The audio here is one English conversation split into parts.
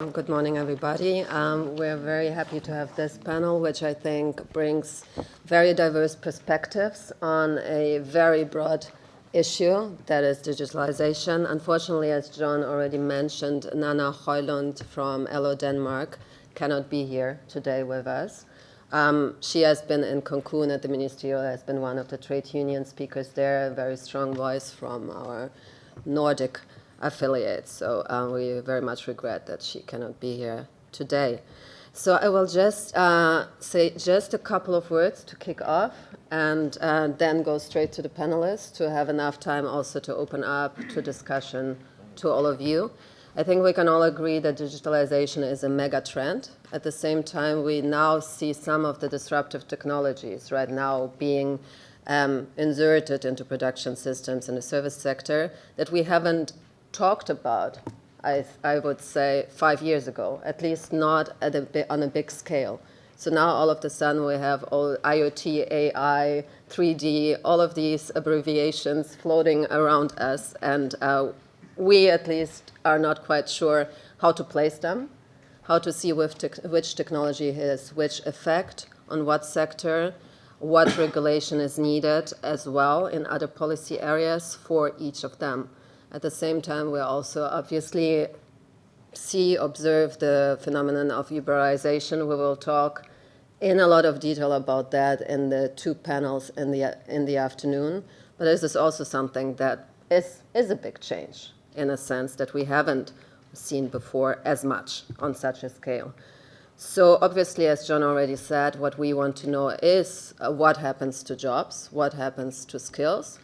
Good morning, everybody. We're very happy to have this panel, which I think brings very diverse perspectives on a very broad issue, that is digitalization. Unfortunately, as John already mentioned, Nana Højlund from LO Denmark cannot be here today with us. She has been in Cancun at the Ministerial, has been one of the trade union speakers there, a very strong voice from our Nordic affiliates. So we very much regret that she cannot be here today. So I will just say just a couple of words to kick off and then go straight to the panelists to have enough time also to open up to discussion to all of you. I think we can all agree that digitalization is a mega trend. At the same time, we now see some of the disruptive technologies right now being inserted into production systems in the service sector that we haven't talked about, I would say, 5 years ago, at least not on a big scale. So now all of a sudden we have all IoT, AI, 3D, all of these abbreviations floating around us, and we at least are not quite sure how to place them, how to see which technology has which effect on what sector, what regulation is needed as well in other policy areas for each of them. At the same time, we also obviously observe the phenomenon of Uberization. We will talk in a lot of detail about that in the two panels in the afternoon. But this is also something that is a big change in a sense that we haven't seen before as much on such a scale. So obviously, as John already said, what we want to know is what happens to jobs, what happens to skills.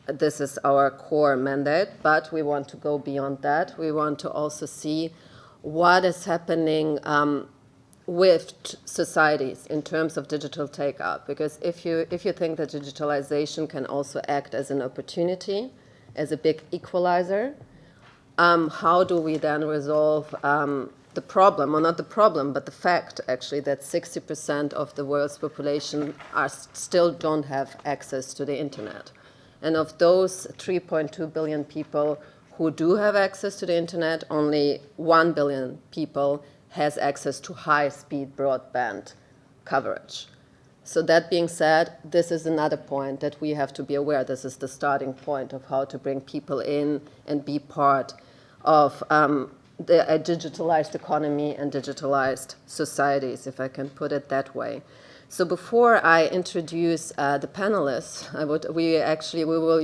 This is our core mandate, but we want to go beyond that. We want to also see what is happening with societies in terms of digital take-up. Because if you think that digitalization can also act as an opportunity, as a big equalizer, how do we then resolve the problem, or not the problem, but the fact, actually, that 60% of the world's population still don't have access to the internet? And of those 3.2 billion people who do have access to the internet, only 1 billion people has access to high-speed broadband coverage. So that being said, this is another point that we have to be aware. This is the starting point of how to bring people in and be part of a digitalized economy and digitalized societies, if I can put it that way. So before I introduce the panelists, we will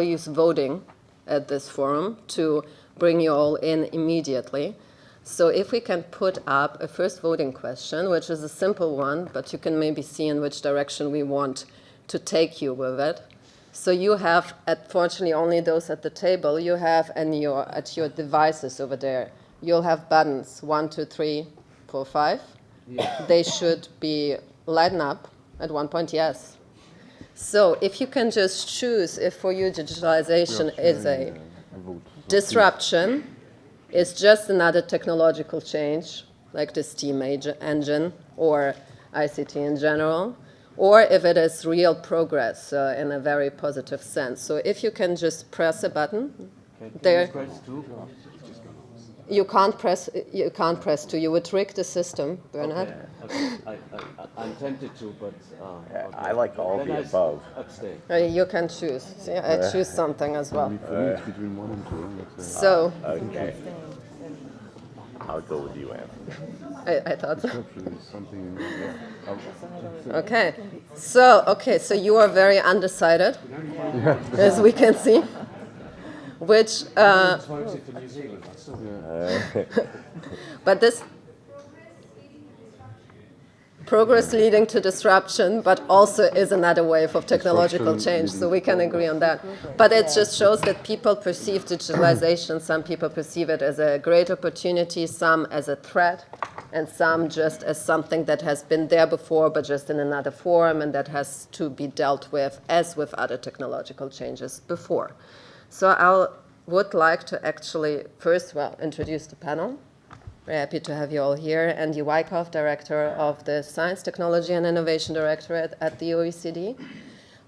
use voting at this forum to bring you all in immediately. So if we can put up a first voting question, which is a simple one, but you can maybe see in which direction we want to take you with it. So you have, unfortunately, only those at the table. You have at your devices over there. You'll have buttons 1, 2, 3, 4, 5. Yeah. They should be lighten up at one point, yes. So if you can just choose if for you digitalization is a disruption, it's just another technological change, like the steam engine or ICT in general, or if it is real progress in a very positive sense. So if you can just press a button, there. You can't press 2. You would trick the system, Bernhard. Okay. I'm tempted to, but... okay. I like all the above. You can choose. See, I choose something as well. It's between 1 and 2. So... Okay. I'll go with you, Anne. I thought so. Something, Okay. So you are very undecided, as we can see. Which, but this progress leading to disruption, but also is another wave of technological change, so we can agree on that. But it just shows that people perceive digitalization. Some people perceive it as a great opportunity, some as a threat, and some just as something that has been there before, but just in another form, and that has to be dealt with, as with other technological changes before. So I would like to actually first, introduce the panel. Very happy to have you all here. Andy Wyckoff, Director of the Science, Technology and Innovation Directorate at the OECD.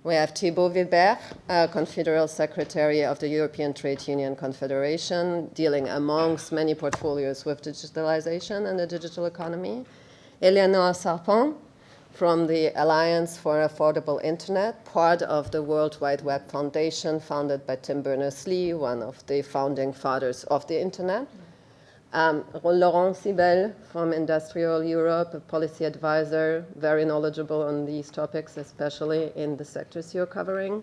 We have Thibaut Wilbert, Confederal Secretary of the European Trade Union Confederation, dealing amongst many portfolios with digitalization and the digital economy. Eleanor Sarpon from the Alliance for Affordable Internet, part of the World Wide Web Foundation, founded by Tim Berners-Lee, one of the founding fathers of the Internet. Laurent Sibel from Industrial Europe, a policy advisor, very knowledgeable on these topics, especially in the sectors you're covering.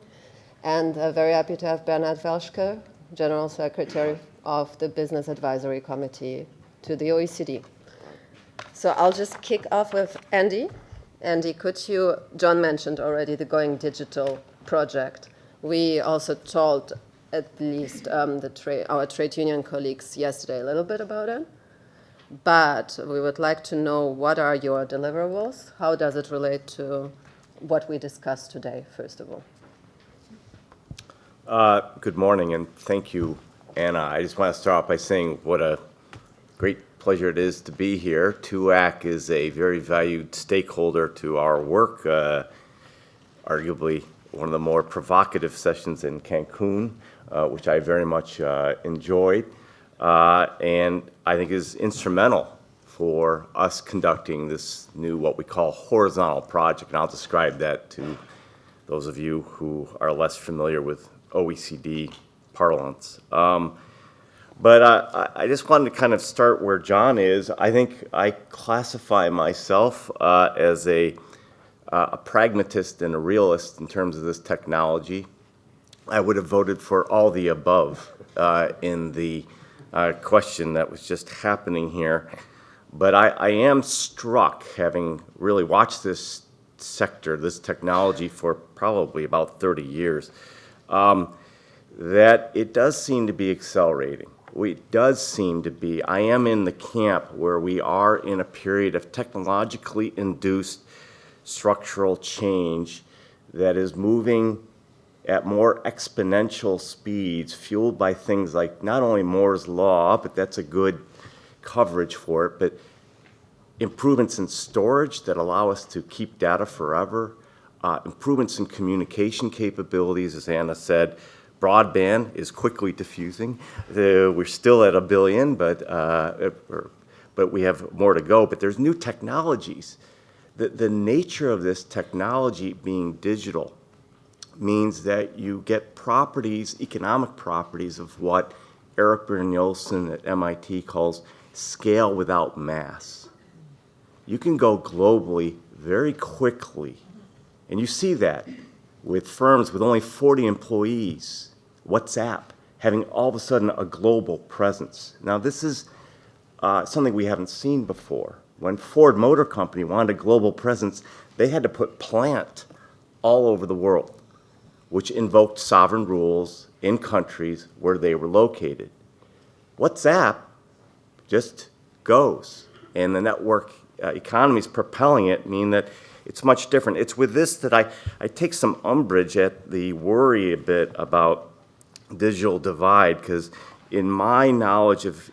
And very happy to have Bernhard Welschke, General Secretary of the Business Advisory Committee to the OECD. So I'll just kick off with Andy. Andy, could you, John mentioned already the Going Digital project. We also told at least our trade union colleagues yesterday a little bit about it. But we would like to know, what are your deliverables? How does it relate to what we discussed today, first of all? Good morning, and thank you, Anna. I just want to start off by saying what a great pleasure it is to be here. TUAC is a very valued stakeholder to our work, arguably one of the more provocative sessions in Cancun, which I very much enjoyed, and I think is instrumental for us conducting this new, what we call, horizontal project. And I'll describe that to those of you who are less familiar with OECD parlance. But I just wanted to kind of start where John is. I think I classify myself as a pragmatist and a realist in terms of this technology. I would have voted for all the above in the question that was just happening here. But I am struck, having really watched this sector, this technology, for probably about 30 years, that it does seem to be accelerating. It does seem to be. I am in the camp where we are in a period of technologically induced structural change that is moving at more exponential speeds, fueled by things like not only Moore's Law, but that's a good coverage for it, but improvements in storage that allow us to keep data forever, improvements in communication capabilities, as Anna said. Broadband is quickly diffusing. We're still at 1 billion, but we have more to go. But there's new technologies. The nature of this technology being digital means that you get properties, economic properties, of what Eric Brynjolfsson at MIT calls scale without mass. You can go globally very quickly, and you see that with firms with only 40 employees, WhatsApp, having all of a sudden a global presence. Now, this is something we haven't seen before. When Ford Motor Company wanted a global presence, they had to put plant all over the world, which invoked sovereign rules in countries where they were located. WhatsApp just goes, and the network economies propelling it mean that it's much different. It's with this that I take some umbrage at the worry a bit about digital divide, because in my knowledge of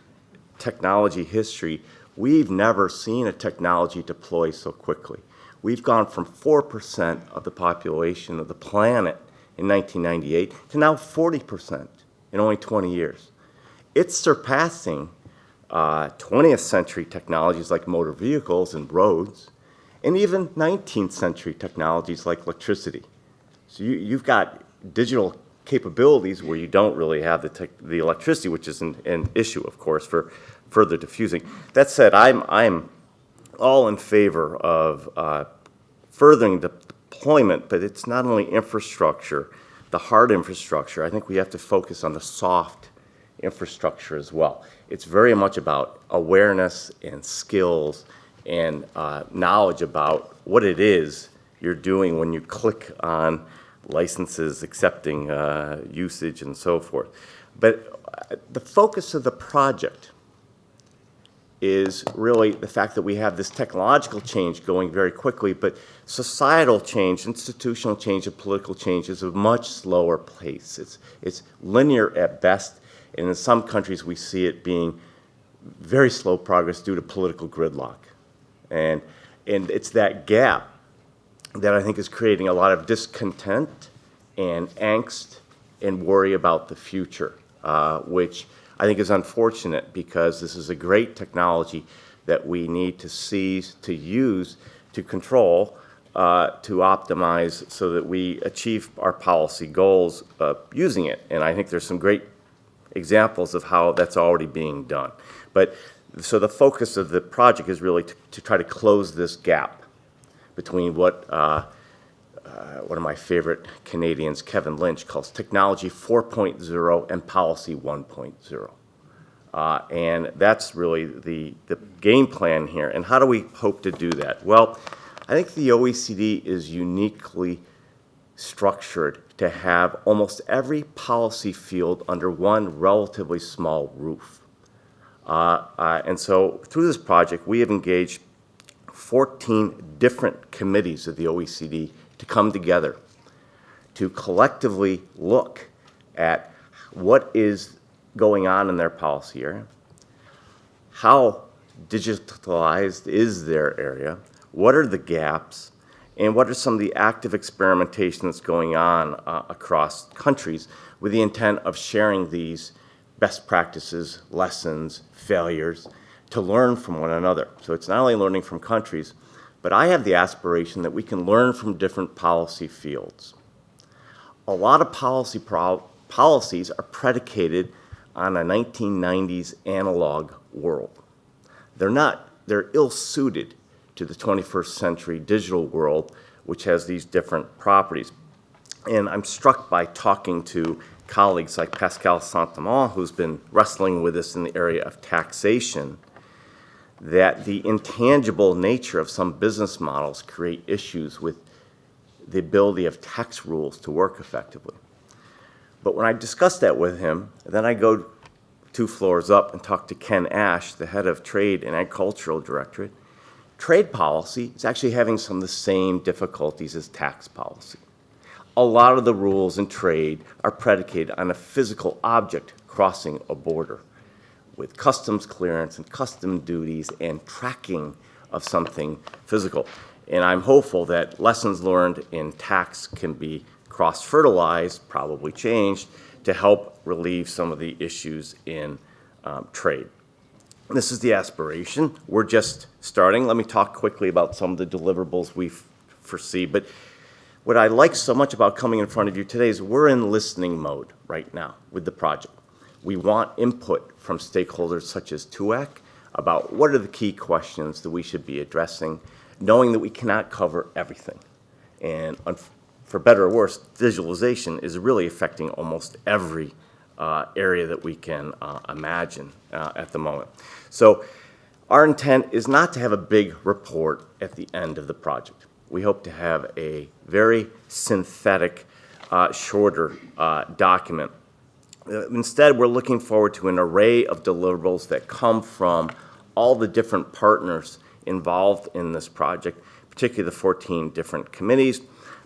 technology history, we've never seen a technology deploy so quickly. We've gone from 4% of the population of the planet in 1998 to now 40% in only 20 years. It's surpassing 20th century technologies like motor vehicles and roads, and even 19th century technologies like electricity. So you've got digital capabilities where you don't really have the electricity, which is an issue, of course, for further diffusing. That said, I'm all in favor of furthering the deployment, but it's not only infrastructure, the hard infrastructure. I think we have to focus on the soft infrastructure as well. It's very much about awareness and skills and knowledge about what it is you're doing when you click on licenses, accepting usage, and so forth. But the focus of the project is really the fact that we have this technological change going very quickly, but societal change, institutional change, and political change is a much slower pace. It's linear at best, and in some countries we see it being very slow progress due to political gridlock. And it's that gap that I think is creating a lot of discontent and angst and worry about the future, which I think is unfortunate because this is a great technology that we need to seize, to use, to control, to optimize so that we achieve our policy goals using it. And I think there's some great examples of how that's already being done. But so the focus of the project is really to try to close this gap between what one of my favorite Canadians, Kevin Lynch, calls technology 4.0 and policy 1.0. And that's really the game plan here. And how do we hope to do that? Well, I think the OECD is uniquely structured to have almost every policy field under one relatively small roof. And so through this project, we have engaged 14 different committees of the OECD to come together to collectively look at what is going on in their policy area, how digitalized is their area, what are the gaps, and what are some of the active experimentation that's going on across countries with the intent of sharing these best practices, lessons, failures, to learn from one another. So it's not only learning from countries, but I have the aspiration that we can learn from different policy fields. A lot of policies are predicated on a 1990s analog world. They're ill-suited to the 21st century digital world, which has these different properties. And I'm struck by talking to colleagues like Pascal Saint-Amand, who's been wrestling with this in the area of taxation, that the intangible nature of some business models create issues with the ability of tax rules to work effectively. But when I discuss that with him, then I go 2 floors up and talk to Ken Ash, the head of Trade and Agricultural Directorate. Trade policy is actually having some of the same difficulties as tax policy. A lot of the rules in trade are predicated on a physical object crossing a border with customs clearance and custom duties and tracking of something physical. And I'm hopeful that lessons learned in tax can be cross-fertilized, probably changed, to help relieve some of the issues in trade. This is the aspiration. We're just starting. Let me talk quickly about some of the deliverables we foresee. But what I like so much about coming in front of you today is we're in listening mode right now with the project. We want input from stakeholders such as TUAC about what are the key questions that we should be addressing, knowing that we cannot cover everything. And for better or worse, digitalization is really affecting almost every area that we can imagine at the moment. So our intent is not to have a big report at the end of the project. We hope to have a very synthetic, shorter document. Instead, we're looking forward to an array of deliverables that come from all the different partners involved in this project, particularly the 14 different committees.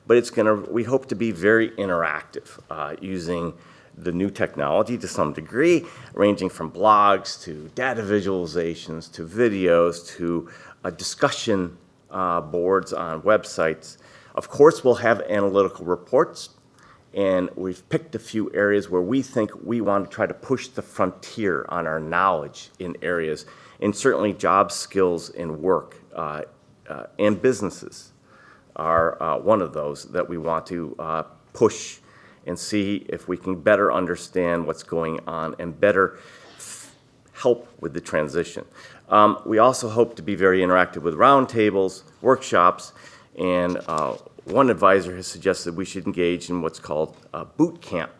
But it's we hope to be very interactive, using the new technology to some degree, ranging from blogs to data visualizations to videos to discussion boards on websites. Of course, we'll have analytical reports, and we've picked a few areas where we think we want to try to push the frontier on our knowledge in areas, and certainly job skills and work and businesses are one of those that we want to push and see if we can better understand what's going on and better help with the transition. We also hope to be very interactive with roundtables, workshops, and one advisor has suggested we should engage in what's called a boot camp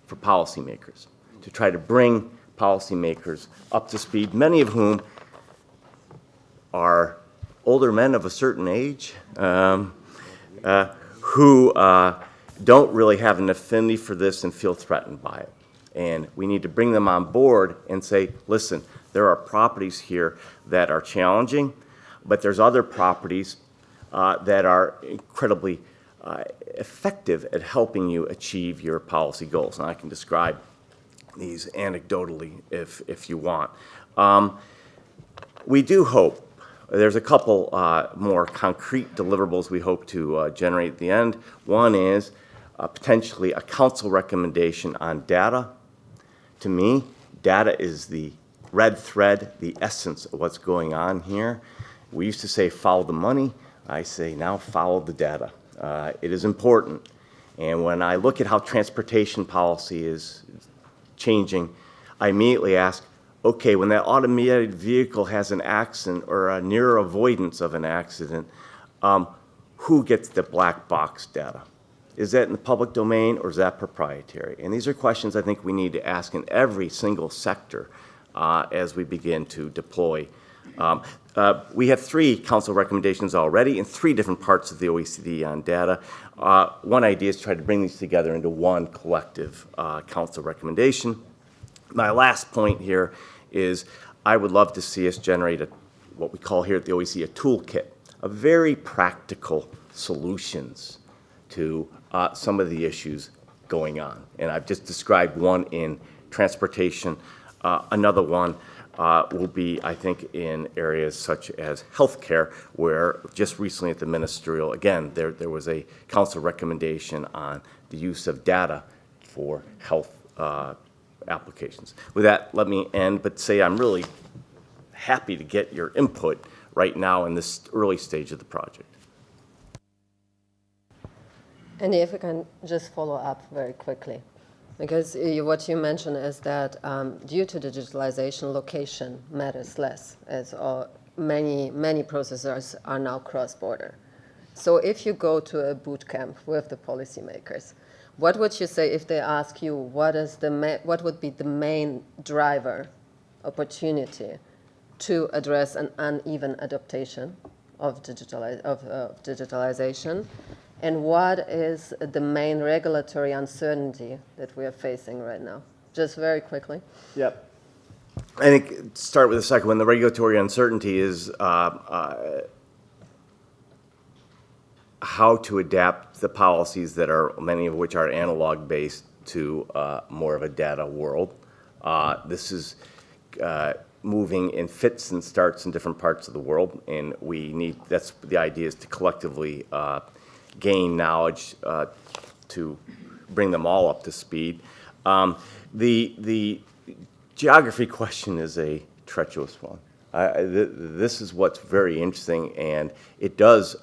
for policymakers to try to bring policymakers up to speed, many of whom are older men of a certain age who don't really have an affinity for this and feel threatened by it. And we need to bring them on board and say, listen, there are properties here that are challenging, but there's other properties that are incredibly effective at helping you achieve your policy goals. And I can describe these anecdotally if you want. We do hope, there's a couple more concrete deliverables we hope to generate at the end. One is potentially a council recommendation on data. To me, data is the red thread, the essence of what's going on here. We used to say follow the money. I say now follow the data. It is important. And when I look at how transportation policy is changing, I immediately ask, okay, when that automated vehicle has an accident or a near avoidance of an accident, who gets the black box data? Is that in the public domain or is that proprietary? And these are questions I think we need to ask in every single sector as we begin to deploy. We have 3 council recommendations already in 3 different parts of the OECD on data. One idea is to try to bring these together into one collective council recommendation. My last point here is I would love to see us generate what we call here at the OECD a toolkit of very practical solutions to some of the issues going on. And I've just described one in transportation. Another one will be, I think, in areas such as healthcare, where just recently at the ministerial, again, there was a council recommendation on the use of data for health applications. With that, let me end, but say I'm really happy to get your input right now in this early stage of the project. And if we can just follow up very quickly, because what you mentioned is that due to digitalization, location matters less, as many processors are now cross-border. So if you go to a boot camp with the policymakers, what would you say if they ask you what would be the main driver opportunity to address an uneven adaptation of digitalization? And what is the main regulatory uncertainty that we are facing right now? Just very quickly. Yep. I think start with the second one. The regulatory uncertainty is how to adapt the policies that are, many of which are analog based, to more of a data world. This is moving in fits and starts in different parts of the world, and that's the idea, is to collectively gain knowledge to bring them all up to speed. The geography question is a treacherous one. This is what's very interesting, and it does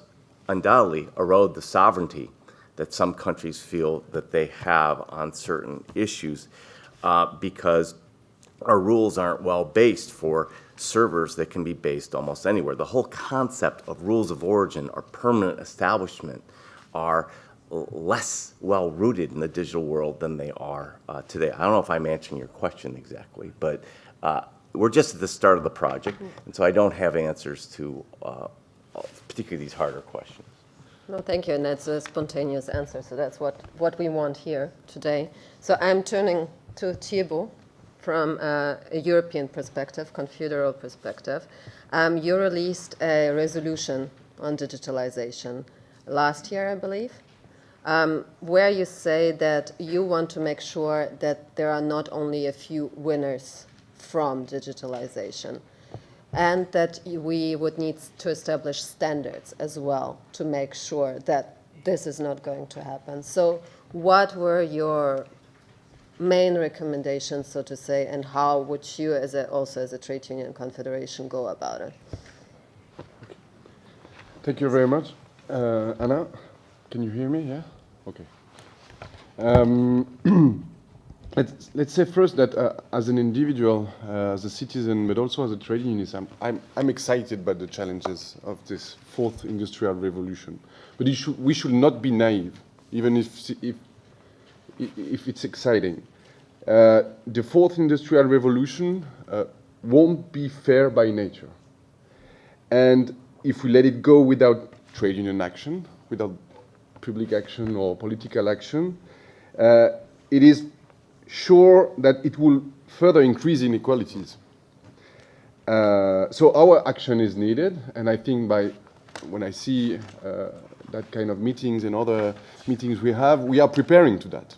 undoubtedly erode the sovereignty that some countries feel that they have on certain issues because our rules aren't well based for servers that can be based almost anywhere. The whole concept of rules of origin or permanent establishment are less well rooted in the digital world than they are today. I don't know if I'm answering your question exactly, but we're just at the start of the project, and so I don't have answers to particularly these harder questions. No, thank you, and that's a spontaneous answer, so that's what we want here today. So I'm turning to Thibaut from a European perspective, confederal perspective. You released a resolution on digitalization last year, I believe, where you say that you want to make sure that there are not only a few winners from digitalization, and that we would need to establish standards as well to make sure that this is not going to happen. So what were your main recommendations, so to say, and how would you, also as a trade union confederation, go about it? Thank you very much. Anna, can you hear me? Yeah? Okay. Let's say first that as an individual, as a citizen, but also as a trade unionist, I'm excited by the challenges of this fourth industrial revolution. But we should not be naive, even if it's exciting. The fourth industrial revolution won't be fair by nature. And if we let it go without trade union action, without public action or political action, it is sure that it will further increase inequalities. So our action is needed, and I think when I see that kind of meetings and other meetings we are preparing to that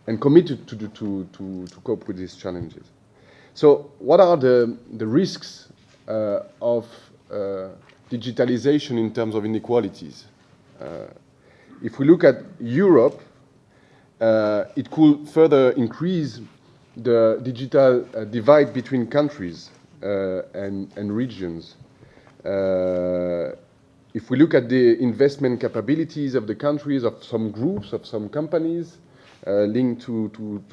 and committed to cope with these challenges. So what are the risks of digitalization in terms of inequalities. If we look at Europe, it could further increase the digital divide between countries and regions. If we look at the investment capabilities of the countries, of some groups, of some companies linked to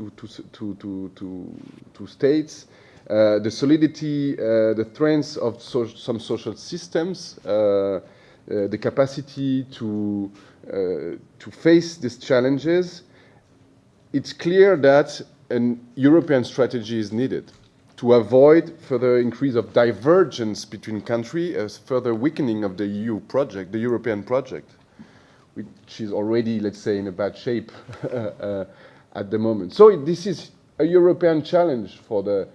states, the solidity, the strengths of some social systems, the capacity to face these challenges, it's clear that a European strategy is needed to avoid further increase of divergence between countries, as further weakening of the EU project, the European project, which is already, let's say, in a bad shape at the moment. So this is a European challenge for the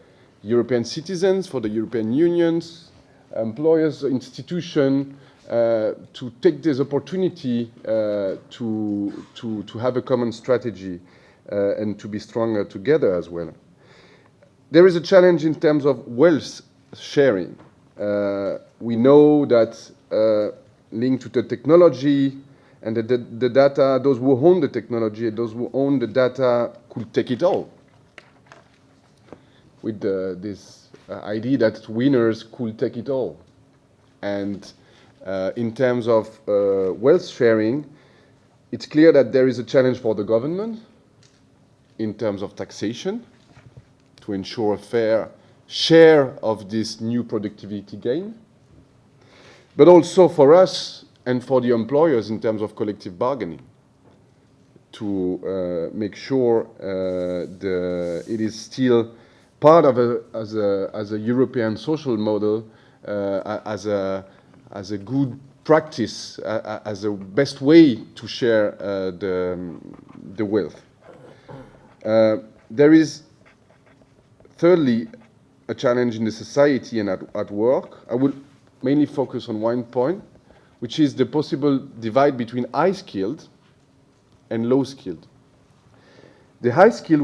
European citizens, for the European unions, employers, institutions, to take this opportunity to have a common strategy and to be stronger together as well. There is a challenge in terms of wealth sharing. We know that linked to the technology and the data, those who own the technology and those who own the data could take it all. With this idea that winners could take it all. And in terms of wealth sharing, it's clear that there is a challenge for the government in terms of taxation to ensure a fair share of this new productivity gain, but also for us and for the employers in terms of collective bargaining to make sure it is still part of as a European social model, as a good practice, as a best way to share the wealth. There is, thirdly, a challenge in the society and at work. I will mainly focus on one point, which is the possible divide between high-skilled and low-skilled. The high-skilled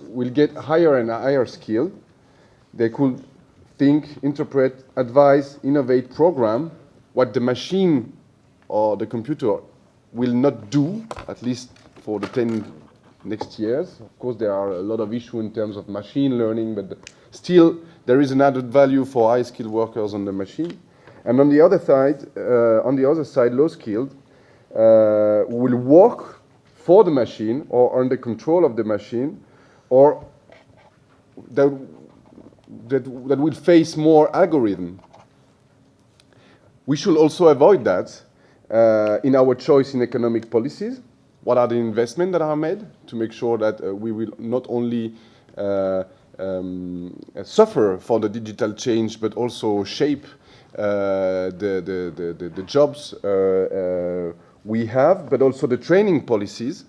will get higher and higher skill. They could think, interpret, advise, innovate, program what the machine or the computer will not do, at least for the 10 next years. Of course, there are a lot of issues in terms of machine learning, but still there is an added value for high-skilled workers on the machine. And on the other side, low-skilled will work for the machine or under control of the machine, or that will face more algorithm. We should also avoid that in our choice in economic policies. What are the investments that are made to make sure that we will not only suffer for the digital change, but also shape the jobs we have, but also the training policies,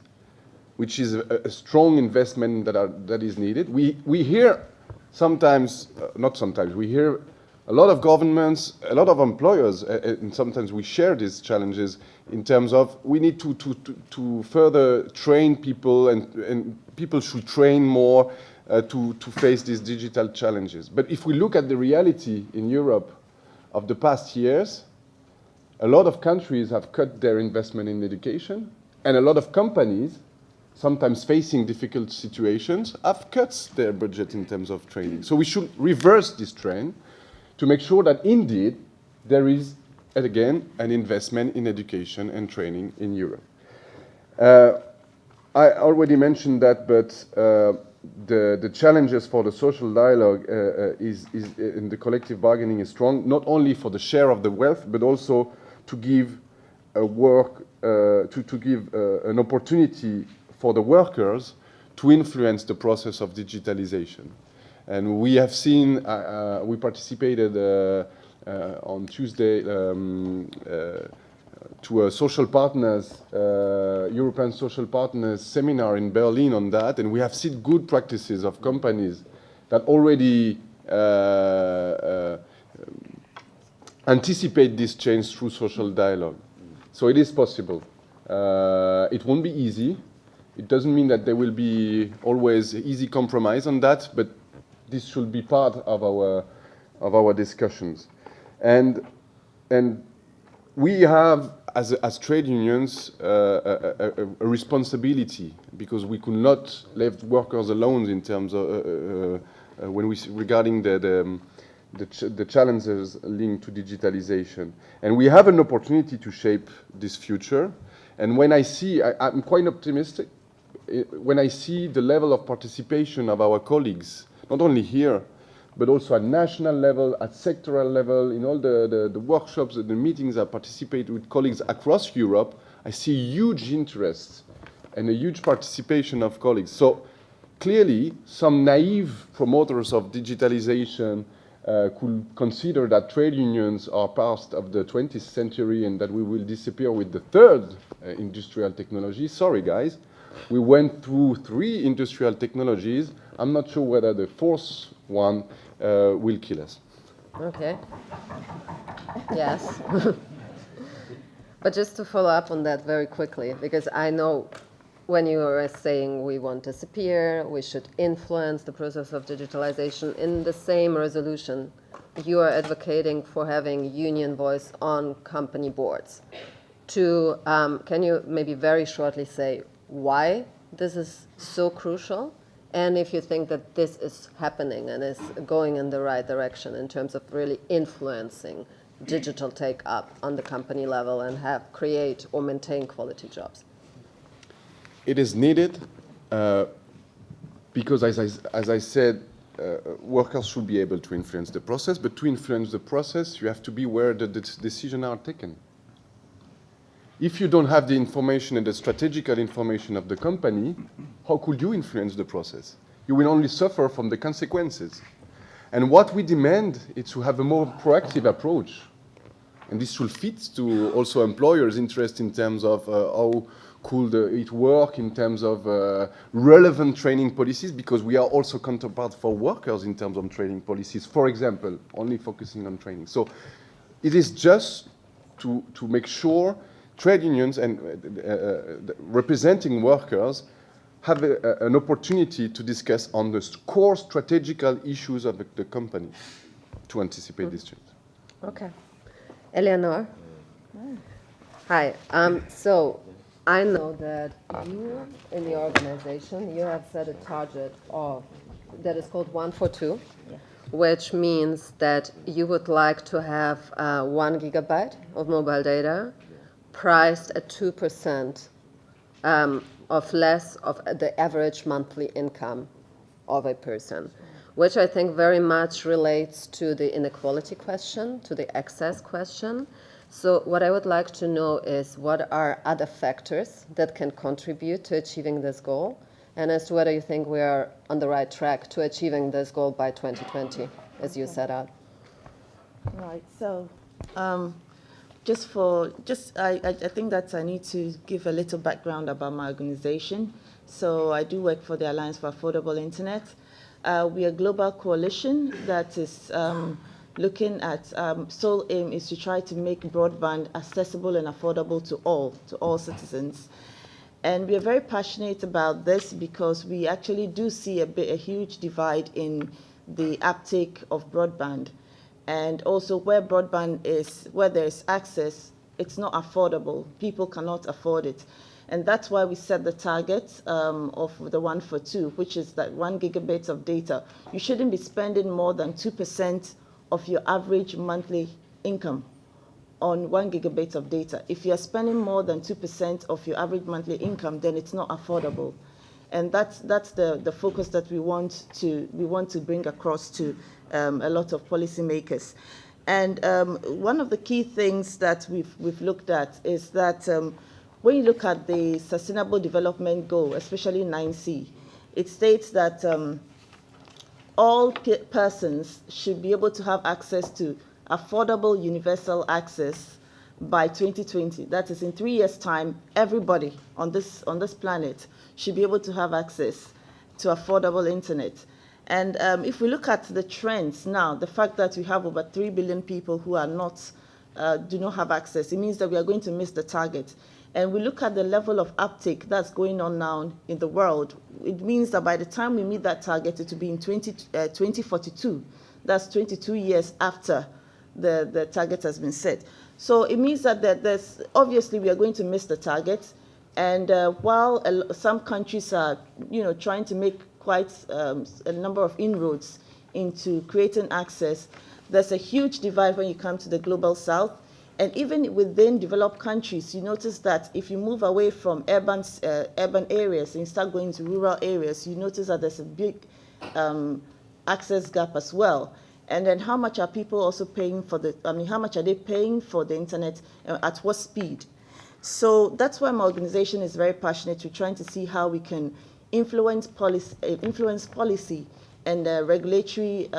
which is a strong investment that is needed. We hear sometimes, not sometimes, we hear a lot of governments, a lot of employers, and sometimes we share these challenges in terms of we need to further train people, and people should train more to face these digital challenges. But if we look at the reality in Europe of the past years, a lot of countries have cut their investment in education, and a lot of companies, sometimes facing difficult situations, have cut their budget in terms of training. So we should reverse this trend to make sure that indeed there is, again, an investment in education and training in Europe. I already mentioned that, but the challenges for the social dialogue in the collective bargaining is strong, not only for the share of the wealth, but also to give an opportunity for the workers to influence the process of digitalization. And we have seen, we participated on Tuesday to a social partners, European social partners seminar in Berlin on that, and we have seen good practices of companies that already anticipate this change through social dialogue. So it is possible. It won't be easy. It doesn't mean that there will be always easy compromise on that, but this should be part of of our discussions. And we have, as trade unions, a responsibility, because we could not leave workers alone in terms of regarding the challenges linked to digitalization. And we have an opportunity to shape this future. And when I see, I'm quite optimistic, when I see the level of participation of our colleagues, not only here, but also at national level, at sectoral level, in all the workshops and the meetings I participate with colleagues across Europe, I see huge interest and a huge participation of colleagues. So clearly, some naive promoters of digitalization could consider that trade unions are part of the 20th century and that we will disappear with the third industrial technology. Sorry, guys. We went through 3 industrial technologies. I'm not sure whether the 4th one will kill us. Okay. Yes. But just to follow up on that very quickly, because I know when you are saying we won't disappear, we should influence the process of digitalization, in the same resolution, you are advocating for having union voice on company boards. Can you maybe very shortly say why this is so crucial? And if you think that this is happening and is going in the right direction in terms of really influencing digital take-up on the company level and create or maintain quality jobs? It is needed because, as I said, workers should be able to influence the process, but to influence the process, you have to be where the decisions are taken. If you don't have the information and the strategical information of the company, how could you influence the process? You will only suffer from the consequences. And what we demand is to have a more proactive approach. And this should fit to also employers' interest in terms of how could it work in terms of relevant training policies, because we are also counterpart for workers in terms of training policies, for example, only focusing on training. So it is just to make sure trade unions and representing workers have an opportunity to discuss on the core strategical issues of the company to anticipate this change. Okay. Eleanor? Hi. So I know that you, in the organization, you have set a target that is called 1 for 2, which means that you would like to have 1 gigabyte of mobile data priced at 2% of less of the average monthly income of a person, which I think very much relates to the inequality question, to the access question. So what I would like to know is what are other factors that can contribute to achieving this goal, and as to whether you think we are on the right track to achieving this goal by 2020, as you set out. Right. So I think that I need to give a little background about my organization. So I do work for the Alliance for Affordable Internet. We are a global coalition that is looking at sole aim is to try to make broadband accessible and affordable to all citizens. And we are very passionate about this because we actually do see a huge divide in the uptake of broadband. And also where broadband is, where there is access, it's not affordable. People cannot afford it. And that's why we set the target of the 1 for 2, which is that 1 gigabit of data. You shouldn't be spending more than 2% of your average monthly income on 1 gigabit of data. If you're spending more than 2% of your average monthly income, then it's not affordable. And that's the focus that we want to bring across to a lot of policymakers. And one of the key things that we've looked at is that when you look at the Sustainable Development Goal, especially 9C, it states that all persons should be able to have access to affordable universal access by 2020. That is, in 3 years' time, everybody on this planet should be able to have access to affordable internet. And if we look at the trends now, the fact that we have over 3 billion people who are do not have access, it means that we are going to miss the target. And we look at the level of uptake that's going on now in the world, it means that by the time we meet that target, it will be in 2042. That's 22 years after the target has been set. So it means that there's, obviously we are going to miss the target. And while some countries are, trying to make quite a number of inroads into creating access, there's a huge divide when you come to the global south. And even within developed countries, you notice that if you move away from urban areas and you start going to rural areas, you notice that there's a big access gap as well. And then how much are people also paying for how much are they paying for the internet, at what speed? So that's why my organization is very passionate. We're trying to see how we can influence policy and regulatory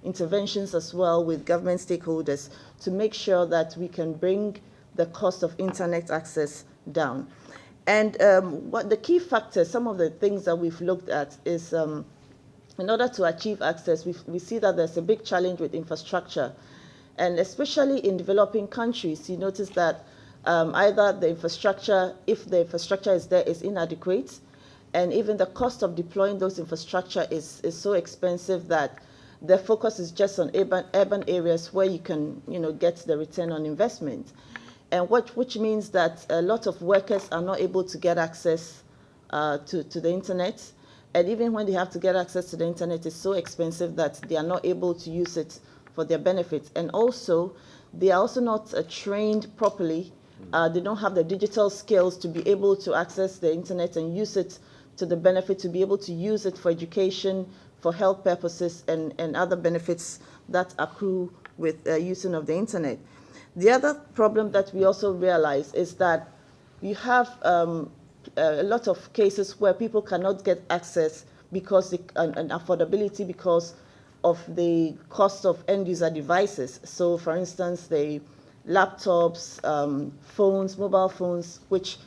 interventions as well with government stakeholders to make sure that we can bring the cost of internet access down. And what the key factors, some of the things that we've looked at is in order to achieve access, we see that there's a big challenge with infrastructure. And especially in developing countries, you notice that either the infrastructure, if the infrastructure is there, is inadequate, and even the cost of deploying those infrastructure is so expensive that the focus is just on urban areas where you can get the return on investment. And which means that a lot of workers are not able to get access to the internet. And even when they have to get access to the internet, it's so expensive that they are not able to use it for their benefits. And also, they are also not trained properly. They don't have the digital skills to be able to access the internet and use it to the benefit, to be able to use it for education, for health purposes, and other benefits that accrue with using of the internet. The other problem that we also realize is that you have a lot of cases where people cannot get access because and affordability because of the cost of end user devices. So for instance, the laptops, phones, mobile phones, which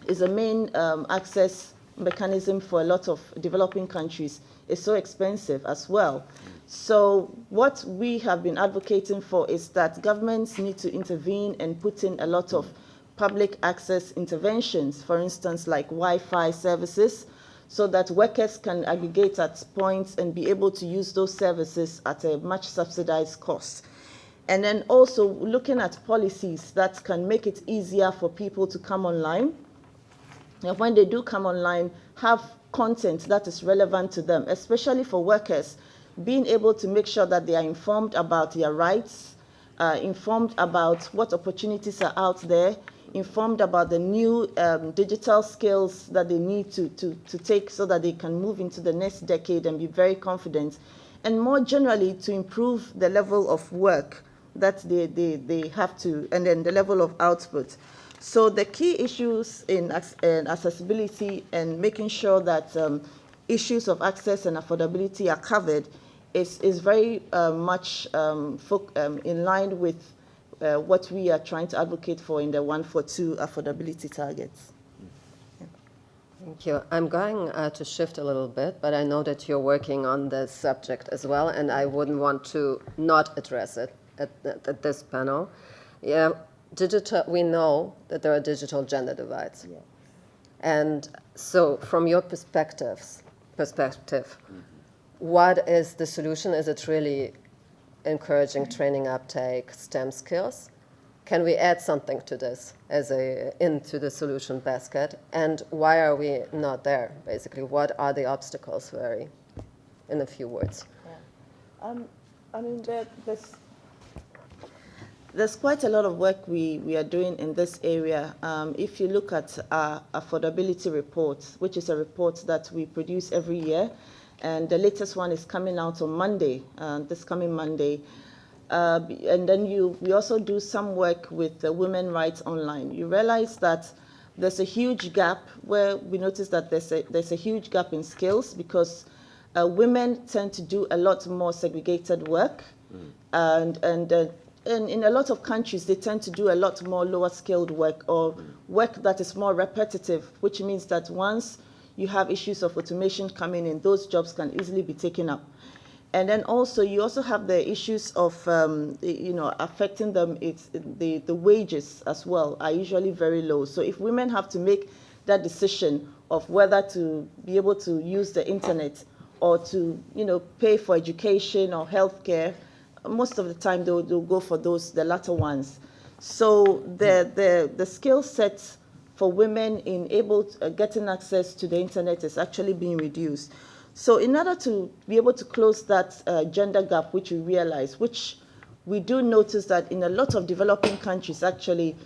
is a main access mechanism for a lot of developing countries, is so expensive as well. So what we have been advocating for is that governments need to intervene and put in a lot of public access interventions, for instance, like Wi-Fi services, so that workers can aggregate at points and be able to use those services at a much subsidized cost. And then also looking at policies that can make it easier for people to come online. And when they do come online, have content that is relevant to them, especially for workers, being able to make sure that they are informed about their rights, informed about what opportunities are out there, informed about the new digital skills that they need to take so that they can move into the next decade and be very confident, and more generally to improve the level of work that they have to, and then the level of output. So the key issues in accessibility and making sure that issues of access and affordability are covered is very much in line with what we are trying to advocate for in the 142 affordability targets. Yeah. Thank you. I'm going to shift a little bit, but I know that you're working on this subject as well, and I wouldn't want to not address it at this panel. Yeah, we know that there are digital gender divides. Yeah. And so from your perspective, what is the solution? Is it really encouraging training uptake, STEM skills? Can we add something to this into the solution basket? And why are we not there, basically? What are the obstacles, in a few words? Yeah. I mean, there's quite a lot of work we are doing in this area. If you look at our affordability report, which is a report that we produce every year, and the latest one is coming out on Monday, this coming Monday. And then we also do some work with Women Rights Online. You realize that there's a huge gap where we notice that there's a huge gap in skills because women tend to do a lot more segregated work. And in a lot of countries, they tend to do a lot more lower skilled work or work that is more repetitive, which means that once you have issues of automation coming in, those jobs can easily be taken up. And then also, you also have the issues of, affecting them. It's the wages as well are usually very low. So if women have to make that decision of whether to be able to use the internet or to, pay for education or healthcare, most of the time they'll go for the latter ones. So the skill sets for women in getting access to the internet is actually being reduced. So in order to be able to close that gender gap, which we realize, which we do notice that in a lot of developing countries, actually,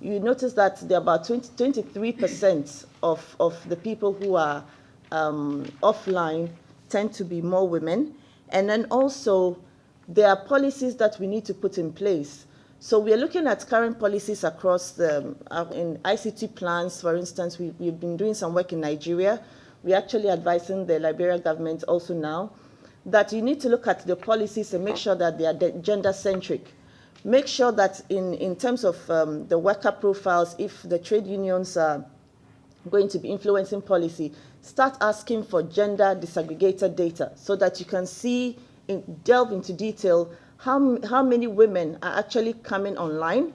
you notice that there are about 23% of the people who are offline tend to be more women. And then also, there are policies that we need to put in place. So we are looking at current policies across in ICT plans, for instance. We've been doing some work in Nigeria. We're actually advising the Liberian government also now that you need to look at the policies and make sure that they are gender-centric. Make sure that in terms of the worker profiles, if the trade unions are going to be influencing policy, start asking for gender disaggregated data so that you can delve into detail how many women are actually coming online,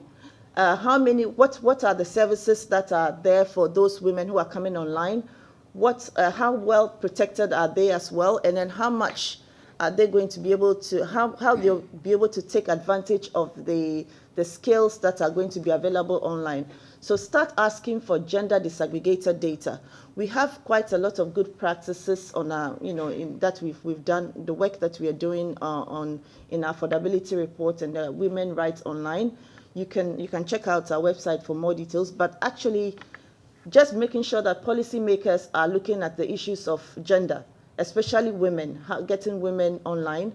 what are the services that are there for those women who are coming online, how well protected are they as well, and then how much are they going to be able to, how they'll be able to take advantage of the skills that are going to be available online. So start asking for gender disaggregated data. We have quite a lot of good practices on in that we've done the work that we are doing in our affordability report and women rights online. You can check out our website for more details, but actually just making sure that policymakers are looking at the issues of gender, especially women, getting women online,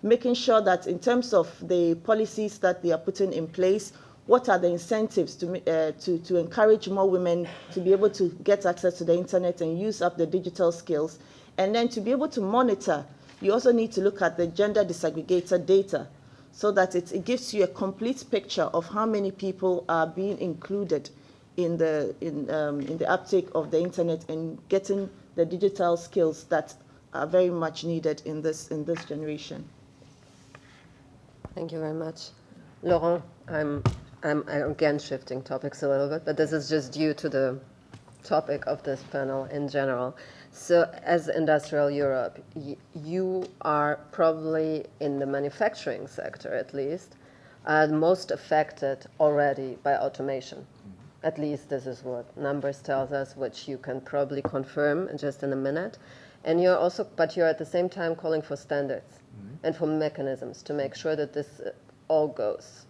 making sure that in terms of the policies that they are putting in place, what are the incentives to encourage more women to be able to get access to the internet and use up the digital skills, and then to be able to monitor, you also need to look at the gender disaggregated data so that it gives you a complete picture of how many people are being included in the uptake of the internet and getting the digital skills that are very much needed in this generation. Thank you very much. Laurent, I'm again shifting topics a little bit, but this is just due to the topic of this panel in general. So as Industrial Europe, you are probably in the manufacturing sector at least, most affected already by automation. At least this is what numbers tells us, which you can probably confirm just in a minute. And you're at the same time calling for standards and for mechanisms to make sure that this all goes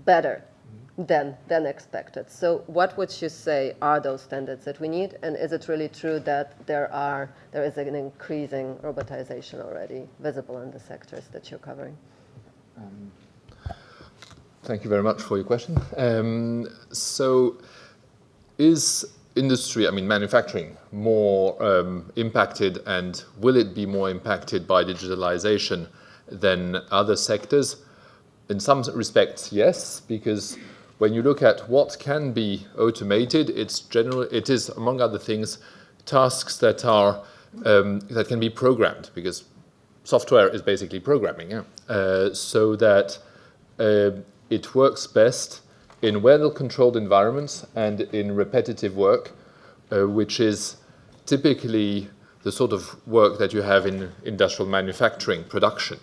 better than expected. So what would you say are those standards that we need? And is it really true that there is an increasing robotization already visible in the sectors that you're covering? Thank you very much for your question. So is industry, manufacturing, more impacted, and will it be more impacted by digitalization than other sectors? In some respects, yes, because when you look at what can be automated, it is, among other things, tasks that are that can be programmed, because software is basically programming, so that it works best in well-controlled environments and in repetitive work, which is typically the sort of work that you have in industrial manufacturing production.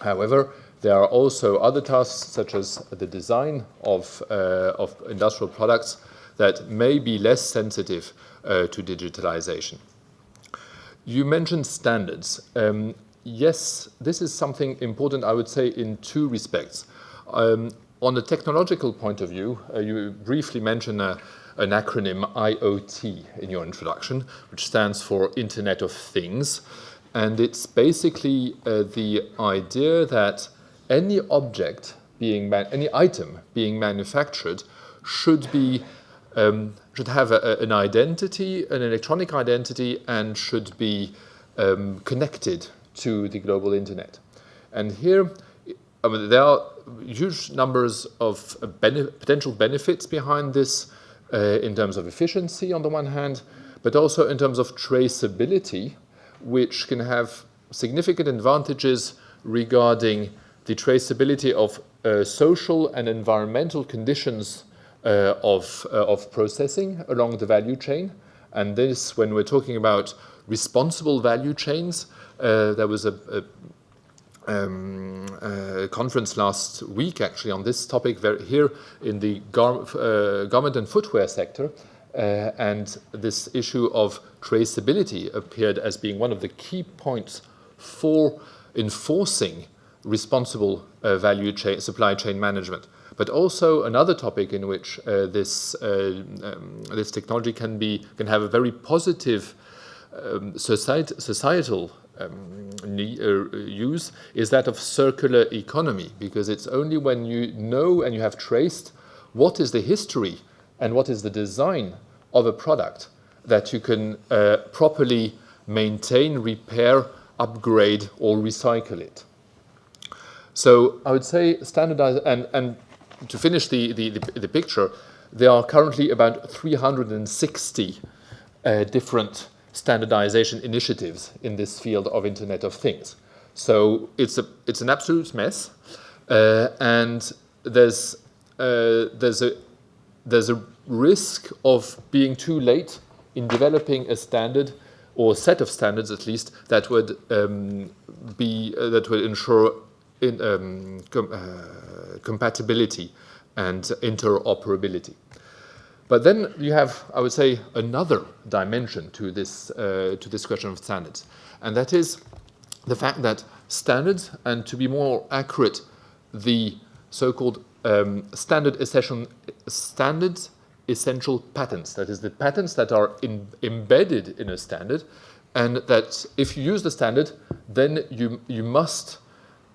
However, there are also other tasks, such as the design of industrial products, that may be less sensitive to digitalization. You mentioned standards. Yes, this is something important, I would say, in two respects. On a technological point of view, you briefly mentioned an acronym IoT in your introduction, which stands for Internet of Things. And it's basically the idea that any object any item being manufactured should have an identity, an electronic identity, and should be connected to the global internet. And here, there are huge numbers of potential benefits behind this in terms of efficiency on the one hand, but also in terms of traceability, which can have significant advantages regarding the traceability of social and environmental conditions of processing along the value chain. And this, when we're talking about responsible value chains. There was a conference last week actually on this topic here in the garment and footwear sector, and this issue of traceability appeared as being one of the key points for enforcing responsible value chain, supply chain management. But also another topic in which this technology can have a very positive societal use is that of circular economy, because it's only when you know and you have traced what is the history and what is the design of a product that you can properly maintain, repair, upgrade, or recycle it. So I would say standardize, and to finish the picture, there are currently about 360 different standardization initiatives in this field of Internet of Things. So it's an absolute mess, and there's a risk of being too late in developing a standard or a set of standards, at least, that would ensure compatibility and interoperability. But then you have, I would say, another dimension to this question of standards, and that is the fact that standards, and to be more accurate, the so-called standards essential patents, that is, the patents that are embedded in a standard, and that if you use the standard, then you must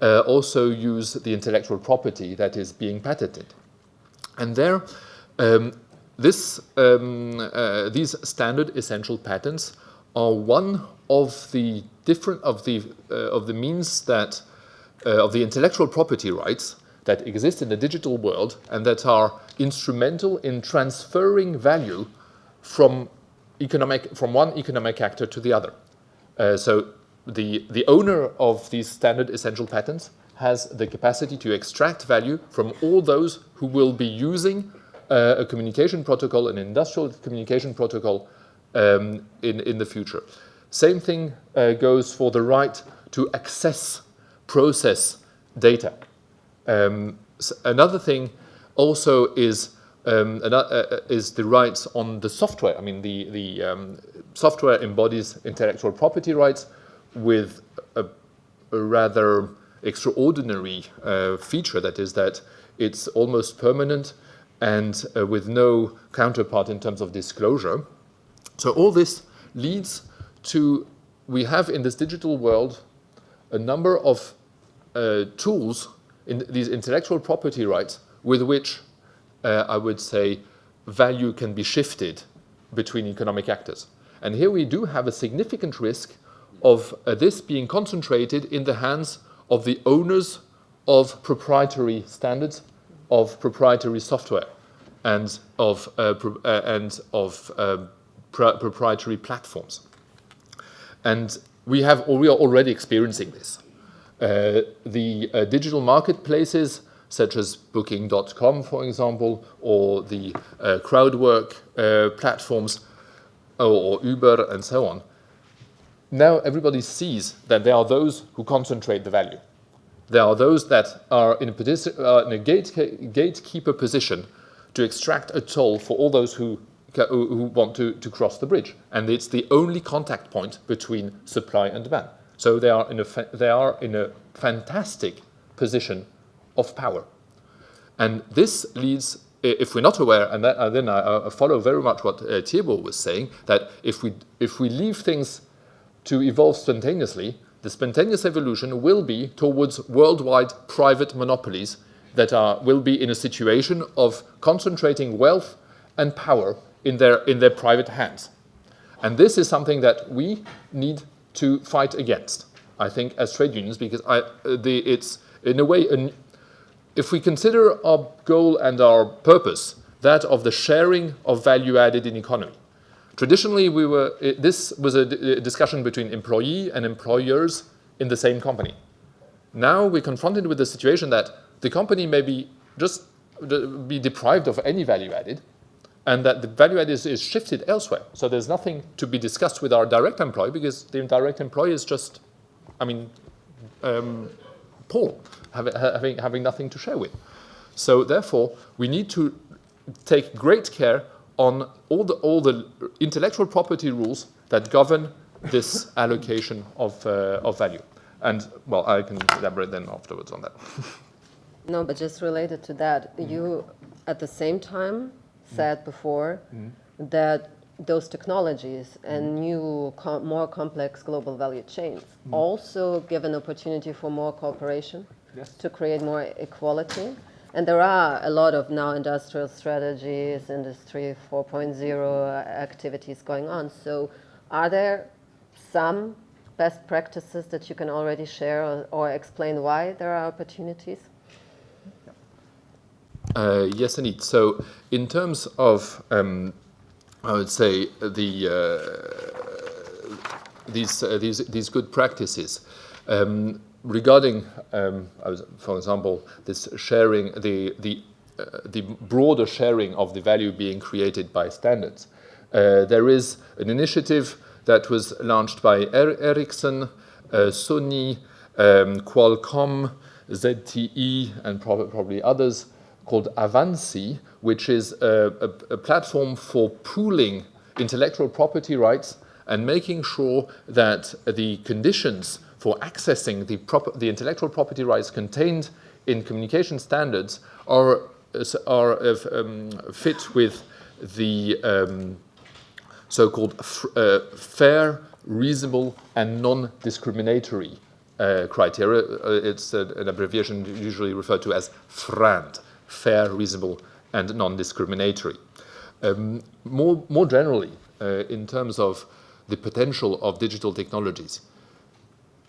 also use the intellectual property that is being patented. And there, these standard essential patents are one of the means that of the intellectual property rights that exist in the digital world and that are instrumental in transferring value from one economic actor to the other. So the owner of these standard essential patents has the capacity to extract value from all those who will be using a communication protocol, an industrial communication protocol in the future. Same thing goes for the right to process data. Another thing also is the rights on the software. I mean, the software embodies intellectual property rights with a rather extraordinary feature, that is that it's almost permanent and with no counterpart in terms of disclosure. So all this leads to, we have in this digital world a number of tools in these intellectual property rights with which I would say value can be shifted between economic actors. And here we do have a significant risk of this being concentrated in the hands of the owners of proprietary standards, of proprietary software, and of proprietary platforms. And we are already experiencing this. The digital marketplaces, such as Booking.com, for example, or the crowdwork platforms, or Uber, and so on. Now everybody sees that there are those who concentrate the value. There are those that are in a gatekeeper position to extract a toll for all those who want to cross the bridge. And it's the only contact point between supply and demand. So they are in a fantastic position of power. And this leads, if we're not aware, and then I follow very much what Thibault was saying, that if we leave things to evolve spontaneously, the spontaneous evolution will be towards worldwide private monopolies that will be in a situation of concentrating wealth and power in their private hands. And this is something that we need to fight against, I think, as trade unions, because it's in a way, if we consider our goal and our purpose, that of the sharing of value added in economy. Traditionally, this was a discussion between employee and employers in the same company. Now we're confronted with the situation that the company may be just be deprived of any value added, and that the value add is shifted elsewhere. So there's nothing to be discussed with our direct employee because the indirect employee is just, poor, having nothing to share with. So therefore, we need to take great care on all the intellectual property rules that govern this allocation of value. And, well, I can elaborate then afterwards on that. No, but just related to that, you at the same time said before that those technologies and new, more complex global value chains also give an opportunity for more cooperation, to create more equality. And there are a lot of now industrial strategies, Industry 4.0 activities going on. So are there some best practices that you can already share or explain why there are opportunities? Yes, indeed. So in terms of, I would say, these good practices, regarding, for example, this sharing, the broader sharing of the value being created by standards. There is an initiative that was launched by Ericsson, Sony, Qualcomm, ZTE, and probably others, called Avanci, which is a platform for pooling intellectual property rights and making sure that the conditions for accessing the intellectual property rights contained in communication standards are fit with the so-called fair, reasonable, and non-discriminatory criteria. It's an abbreviation usually referred to as FRAND, fair, reasonable, and non-discriminatory. More generally, in terms of the potential of digital technologies,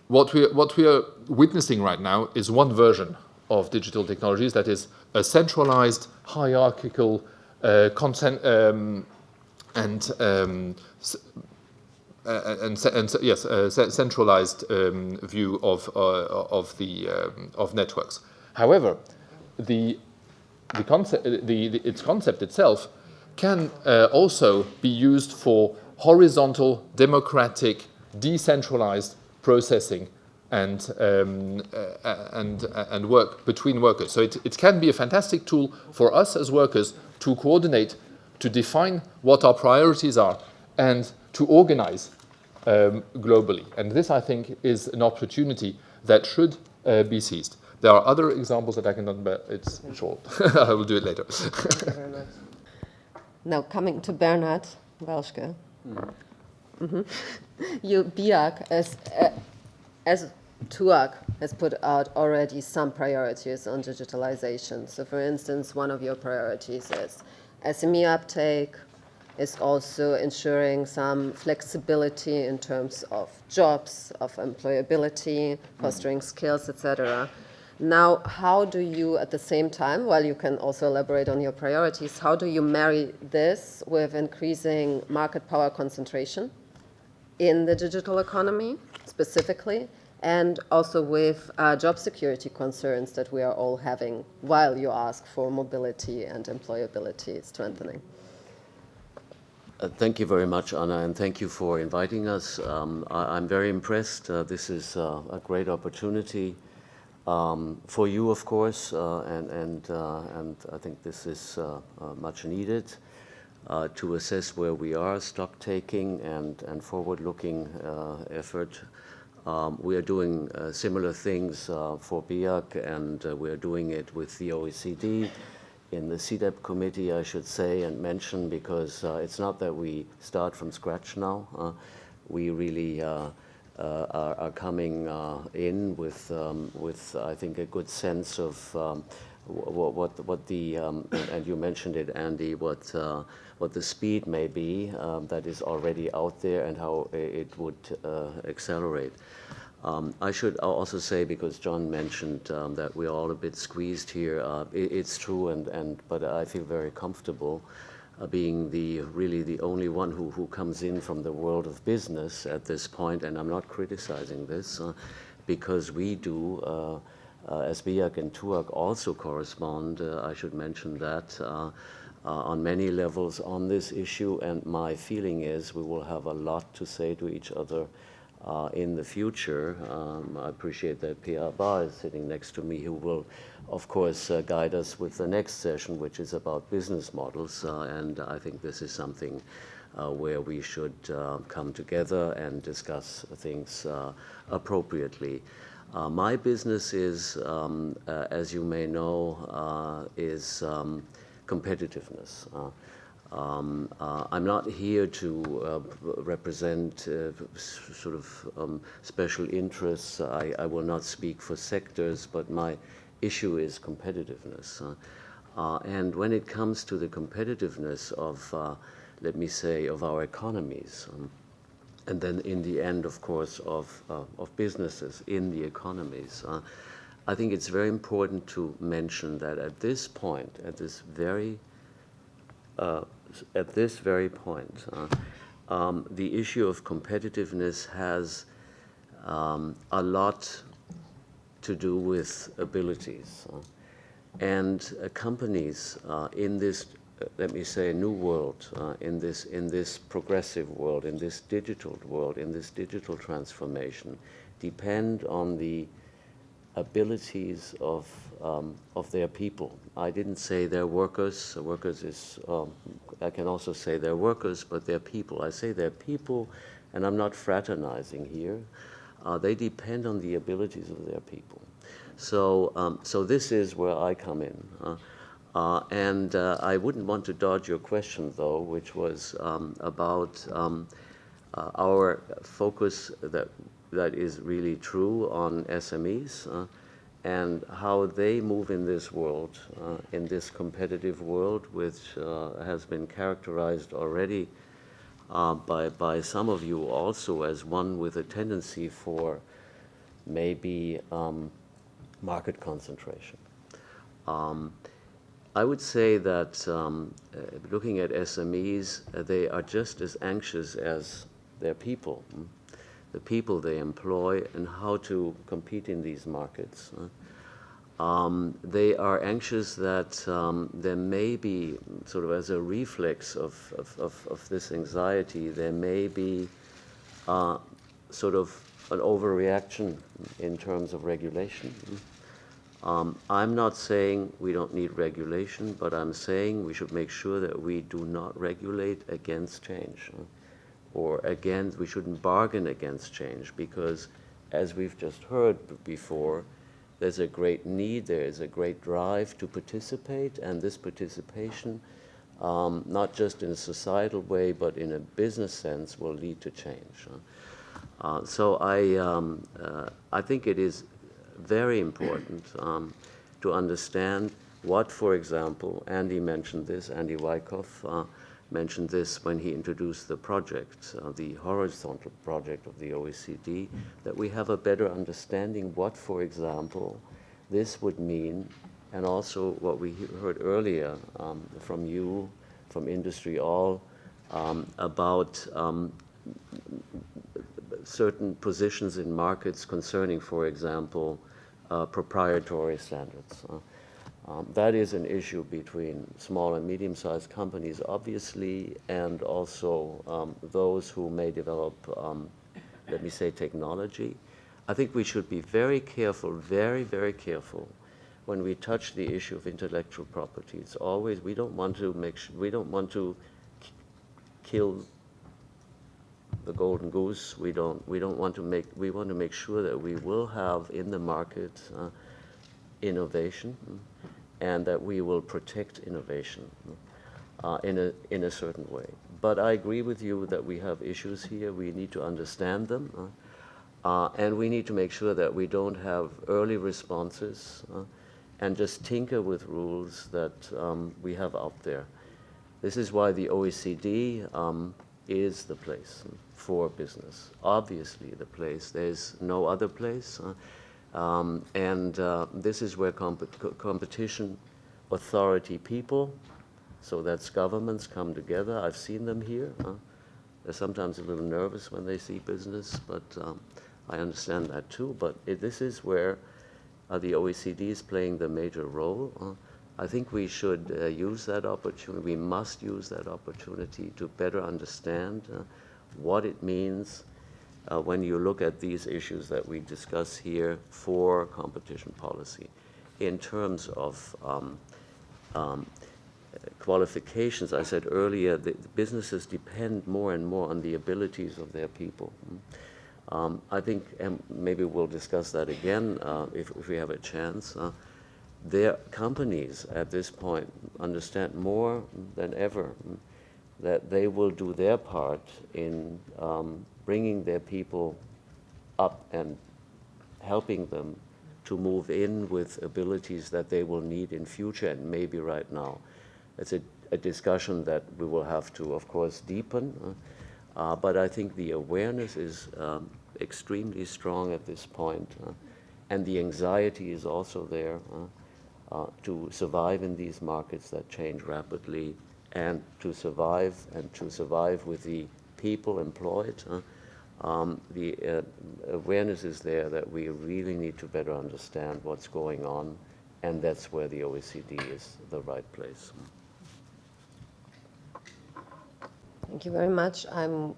what we are witnessing right now is one version of digital technologies that is a centralized, hierarchical, centralized view of networks. However, its concept itself can also be used for horizontal, democratic, decentralized processing and work between workers. So it can be a fantastic tool for us as workers to coordinate, to define what our priorities are, and to organize globally. And this, I think, is an opportunity that should be seized. There are other examples that I can run, but it's short. I will do it later. Thank you very much. Now, coming to Bernhard Byhovskaya. You, BIAC, as TUAC, has put out already some priorities on digitalization. So, for instance, one of your priorities is SME uptake, is also ensuring some flexibility in terms of jobs, of employability, fostering skills, etc. Now, how do you, at the same time, while you can also elaborate on your priorities, how do you marry this with increasing market power concentration in the digital economy, specifically, and also with job security concerns that we are all having while you ask for mobility and employability strengthening? Thank you very much, Anna, and thank you for inviting us. I'm very impressed. This is a great opportunity for you, of course, and I think this is much needed to assess where we are, stock taking and forward-looking effort. We are doing similar things for BIAC, and we are doing it with the OECD. In the CDEP committee, I should say and mention, because it's not that we start from scratch now. We really are coming in with I think a good sense of what the and you mentioned it, Andy, what the speed may be that is already out there and how it would accelerate. I should also say, because John mentioned that we're all a bit squeezed here, it's true, but I feel very comfortable being really the only one who comes in from the world of business at this point, and I'm not criticizing this, because we do, as BIAC and TUAC also correspond, I should mention that, on many levels on this issue, and my feeling is we will have a lot to say to each other in the future. I appreciate that Pierre Abba is sitting next to me, who will, of course, guide us with the next session, which is about business models, and I think this is something where we should come together and discuss things appropriately. My business is, as you may know, is competitiveness. I'm not here to represent sort of special interests. I will not speak for sectors, but my issue is competitiveness. And when it comes to the competitiveness of, let me say, of our economies, and then in the end, of course, of businesses in the economies, I think it's very important to mention that at this point, at this very point, the issue of competitiveness has a lot to do with abilities. And companies in this, let me say, new world, in this progressive world, in this digital world, in this digital transformation, depend on the abilities of their people. I didn't say they're workers. Workers is, I can also say they're workers, but they're people. I say they're people, and I'm not fraternizing here. They depend on the abilities of their people. So, so this is where I come in. And I wouldn't want to dodge your question, though, which was about our focus that is really true on SMEs and how they move in this world, in this competitive world, which has been characterized already by some of you also as one with a tendency for maybe market concentration. I would say that looking at SMEs, they are just as anxious as their people, the people they employ, and how to compete in these markets. They are anxious that there may be, sort of as a reflex of this anxiety, there may be sort of an overreaction in terms of regulation. I'm not saying we don't need regulation, but I'm saying we should make sure that we do not regulate against change. Or again, we shouldn't bargain against change, because as we've just heard before, there's a great need, there is a great drive to participate, and this participation, not just in a societal way, but in a business sense, will lead to change. So I think it is very important to understand what, for example, Andy mentioned this, Andy Wyckoff mentioned this when he introduced the project, the horizontal project of the OECD, that we have a better understanding what, for example, this would mean, and also what we heard earlier from you, from industry all, about certain positions in markets concerning, for example, proprietary standards. That is an issue between small and medium-sized companies, obviously, and also those who may develop, let me say, technology. I think we should be very careful, very, very careful, when we touch the issue of intellectual property. It's always, we don't want to kill the golden goose. We want to make sure that we will have in the market innovation, and that we will protect innovation in a certain way. But I agree with you that we have issues here. We need to understand them, and we need to make sure that we don't have early responses and just tinker with rules that we have out there. This is why the OECD is the place for business. Obviously the place. There's no other place. And this is where competition authority people, so that's governments, come together. I've seen them here. They're sometimes a little nervous when they see business, but I understand that too. But this is where the OECD is playing the major role. I think we should use that opportunity. We must use that opportunity to better understand what it means when you look at these issues that we discuss here for competition policy in terms of qualifications. I said earlier, the businesses depend more and more on the abilities of their people. I think, and maybe we'll discuss that again if we have a chance, their companies at this point understand more than ever that they will do their part in bringing their people up and helping them to move in with abilities that they will need in future and maybe right now. It's a discussion that we will have to, of course, deepen, but I think the awareness is extremely strong at this point, and the anxiety is also there to survive in these markets that change rapidly, and to survive with the people employed. The awareness is there that we really need to better understand what's going on, and that's where the OECD is the right place. Thank you very much. I'm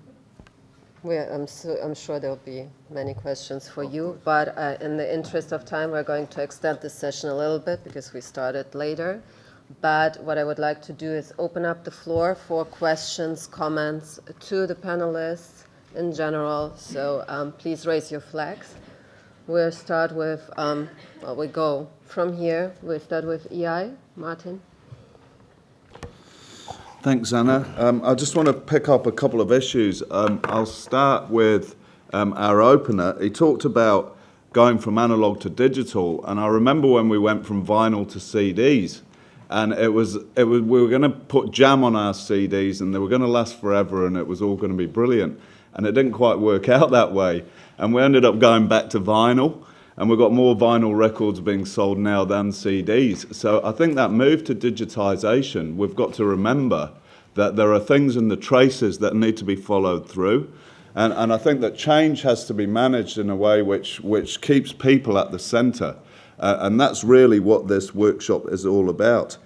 sure there'll be many questions for you, but in the interest of time, we're going to extend this session a little bit because we started later. But what I would like to do is open up the floor for questions, comments to the panelists in general. So please raise your flags. We'll start with, we go from here. We'll start with EI. Martin. Thanks, Anna. I just want to pick up a couple of issues. I'll start with our opener. He talked about going from analog to digital, and I remember when we went from vinyl to CDs, and we were going to put jam on our CDs, and they were going to last forever, and it was all going to be brilliant. And it didn't quite work out that way, and we ended up going back to vinyl, and we've got more vinyl records being sold now than CDs. So I think that move to digitization, we've got to remember that there are things in the traces that need to be followed through. And I think that change has to be managed in a way which keeps people at the center. And that's really what this workshop is all about.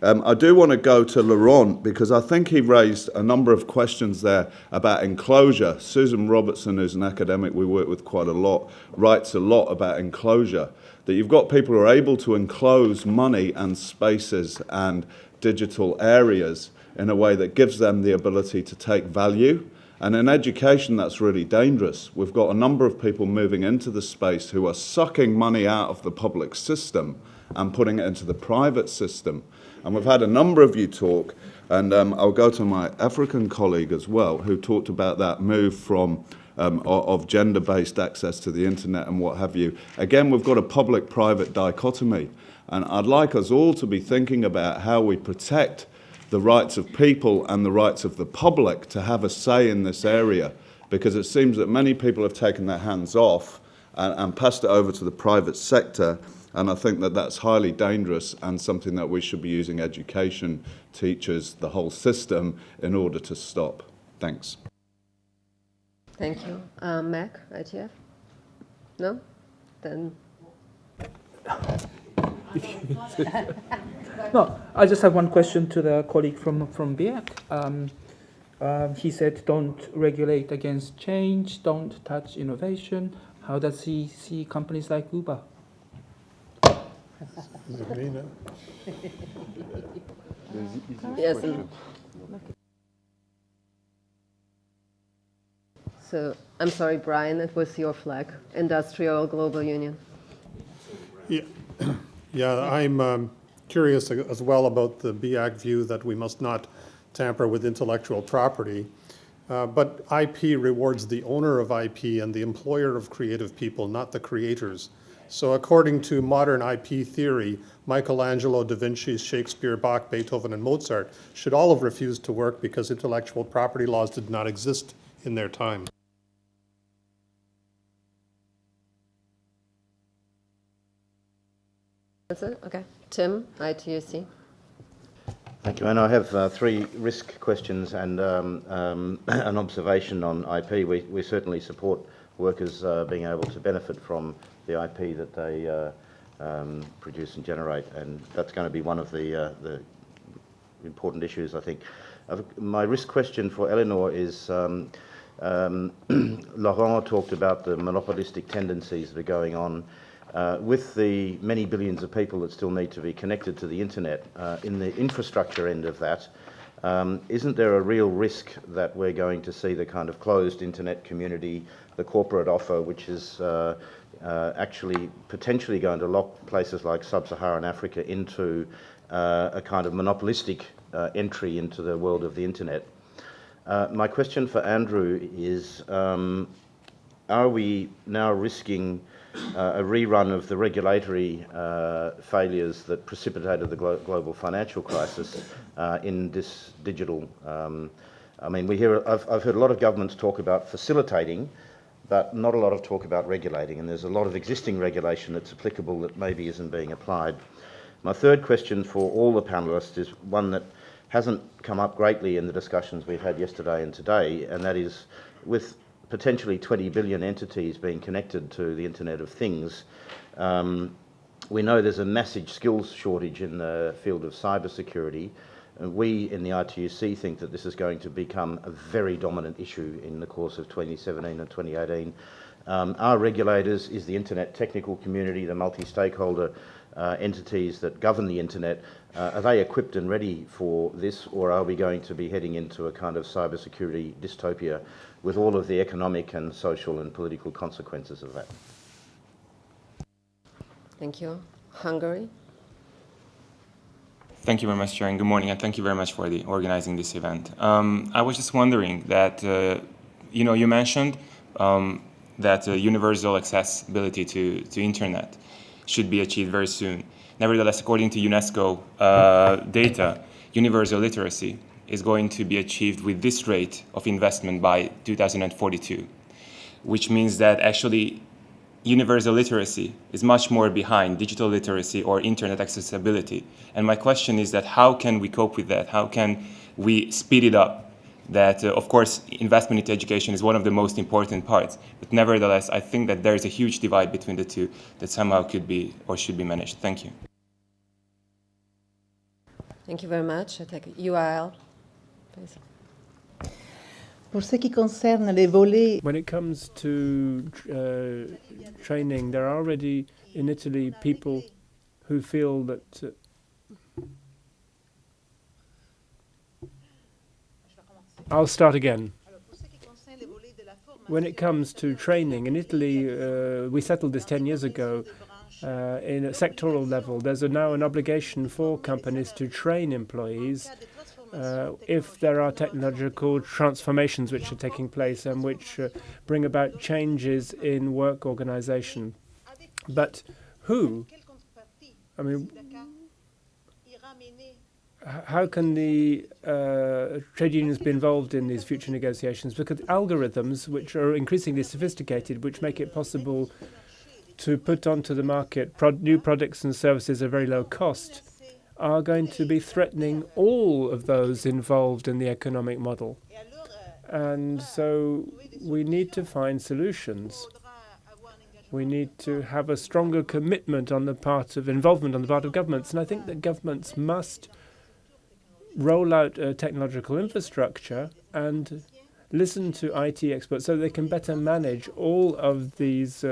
I do want to go to Laurent because I think he raised a number of questions there about enclosure. Susan Robertson, who's an academic we work with quite a lot, writes a lot about enclosure, that you've got people who are able to enclose money and spaces and digital areas in a way that gives them the ability to take value. And in education, that's really dangerous. We've got a number of people moving into the space who are sucking money out of the public system and putting it into the private system. And we've had a number of you talk, and I'll go to my African colleague as well, who talked about that move from of gender-based access to the internet and what have you. Again, we've got a public-private dichotomy, and I'd like us all to be thinking about how we protect the rights of people and the rights of the public to have a say in this area, because it seems that many people have taken their hands off and passed it over to the private sector. And I think that that's highly dangerous and something that we should be using education, teachers, the whole system in order to stop. Thanks. Thank you. Mac, ITF? No? Then. No, I just have one question to the colleague from BIAC. He said, don't regulate against change, don't touch innovation. How does he see companies like Uber? Yes. So, I'm sorry, Brian, it was your flag. Industrial Global Union. Yeah, I'm curious as well about the BIAC view that we must not tamper with intellectual property. But IP rewards the owner of IP and the employer of creative people, not the creators. So according to modern IP theory, Michelangelo, Da Vinci, Shakespeare, Bach, Beethoven, and Mozart should all have refused to work because intellectual property laws did not exist in their time. That's it? Okay. Tim, ITUC. Thank you, and I have three risk questions and an observation on IP. We certainly support workers being able to benefit from the IP that they produce and generate, and that's going to be one of the important issues, I think. My risk question for Eleanor is, Laurent talked about the monopolistic tendencies that are going on. With the many billions of people that still need to be connected to the internet, in the infrastructure end of that, isn't there a real risk that we're going to see the kind of closed internet community, the corporate offer, which is actually potentially going to lock places like sub-Saharan Africa into a kind of monopolistic entry into the world of the internet? My question for Andrew is, are we now risking a rerun of the regulatory failures that precipitated the global financial crisis in this digital? I mean, I've heard a lot of governments talk about facilitating, but not a lot of talk about regulating, and there's a lot of existing regulation that's applicable that maybe isn't being applied. My third question for all the panellists is one that hasn't come up greatly in the discussions we've had yesterday and today, and that is, with potentially 20 billion entities being connected to the Internet of Things, we know there's a massive skills shortage in the field of cybersecurity. We in the ITUC think that this is going to become a very dominant issue in the course of 2017 and 2018. Our regulators is the internet technical community, the multi-stakeholder entities that govern the internet. Are they equipped and ready for this, or are we going to be heading into a kind of cybersecurity dystopia with all of the economic and social and political consequences of that? Thank you. Hungary? Thank you very much, Chair, and good morning, and thank you very much for organizing this event. I was just wondering that, you mentioned that universal accessibility to internet should be achieved very soon. Nevertheless, according to UNESCO data, universal literacy is going to be achieved with this rate of investment by 2042, which means that actually universal literacy is much more behind digital literacy or internet accessibility. And my question is that how can we cope with that? How can we speed it up? That, of course, investment into education is one of the most important parts, but nevertheless, I think that there is a huge divide between the two that somehow could be or should be managed. Thank you. Thank you very much. I take UIL, please. When it comes to training, there are already in Italy people who feel that I'll start again. When it comes to training, in Italy, we settled this 10 years ago. In a sectoral level, there's now an obligation for companies to train employees if there are technological transformations which are taking place and which bring about changes in work organization. But who? I mean, how can the trade unions be involved in these future negotiations? Because algorithms, which are increasingly sophisticated, which make it possible to put onto the market new products and services at very low cost, are going to be threatening all of those involved in the economic model. And so we need to find solutions. We need to have a stronger commitment on the part of involvement on the part of governments. And I think that governments must roll out a technological infrastructure and listen to IT experts so they can better manage all of these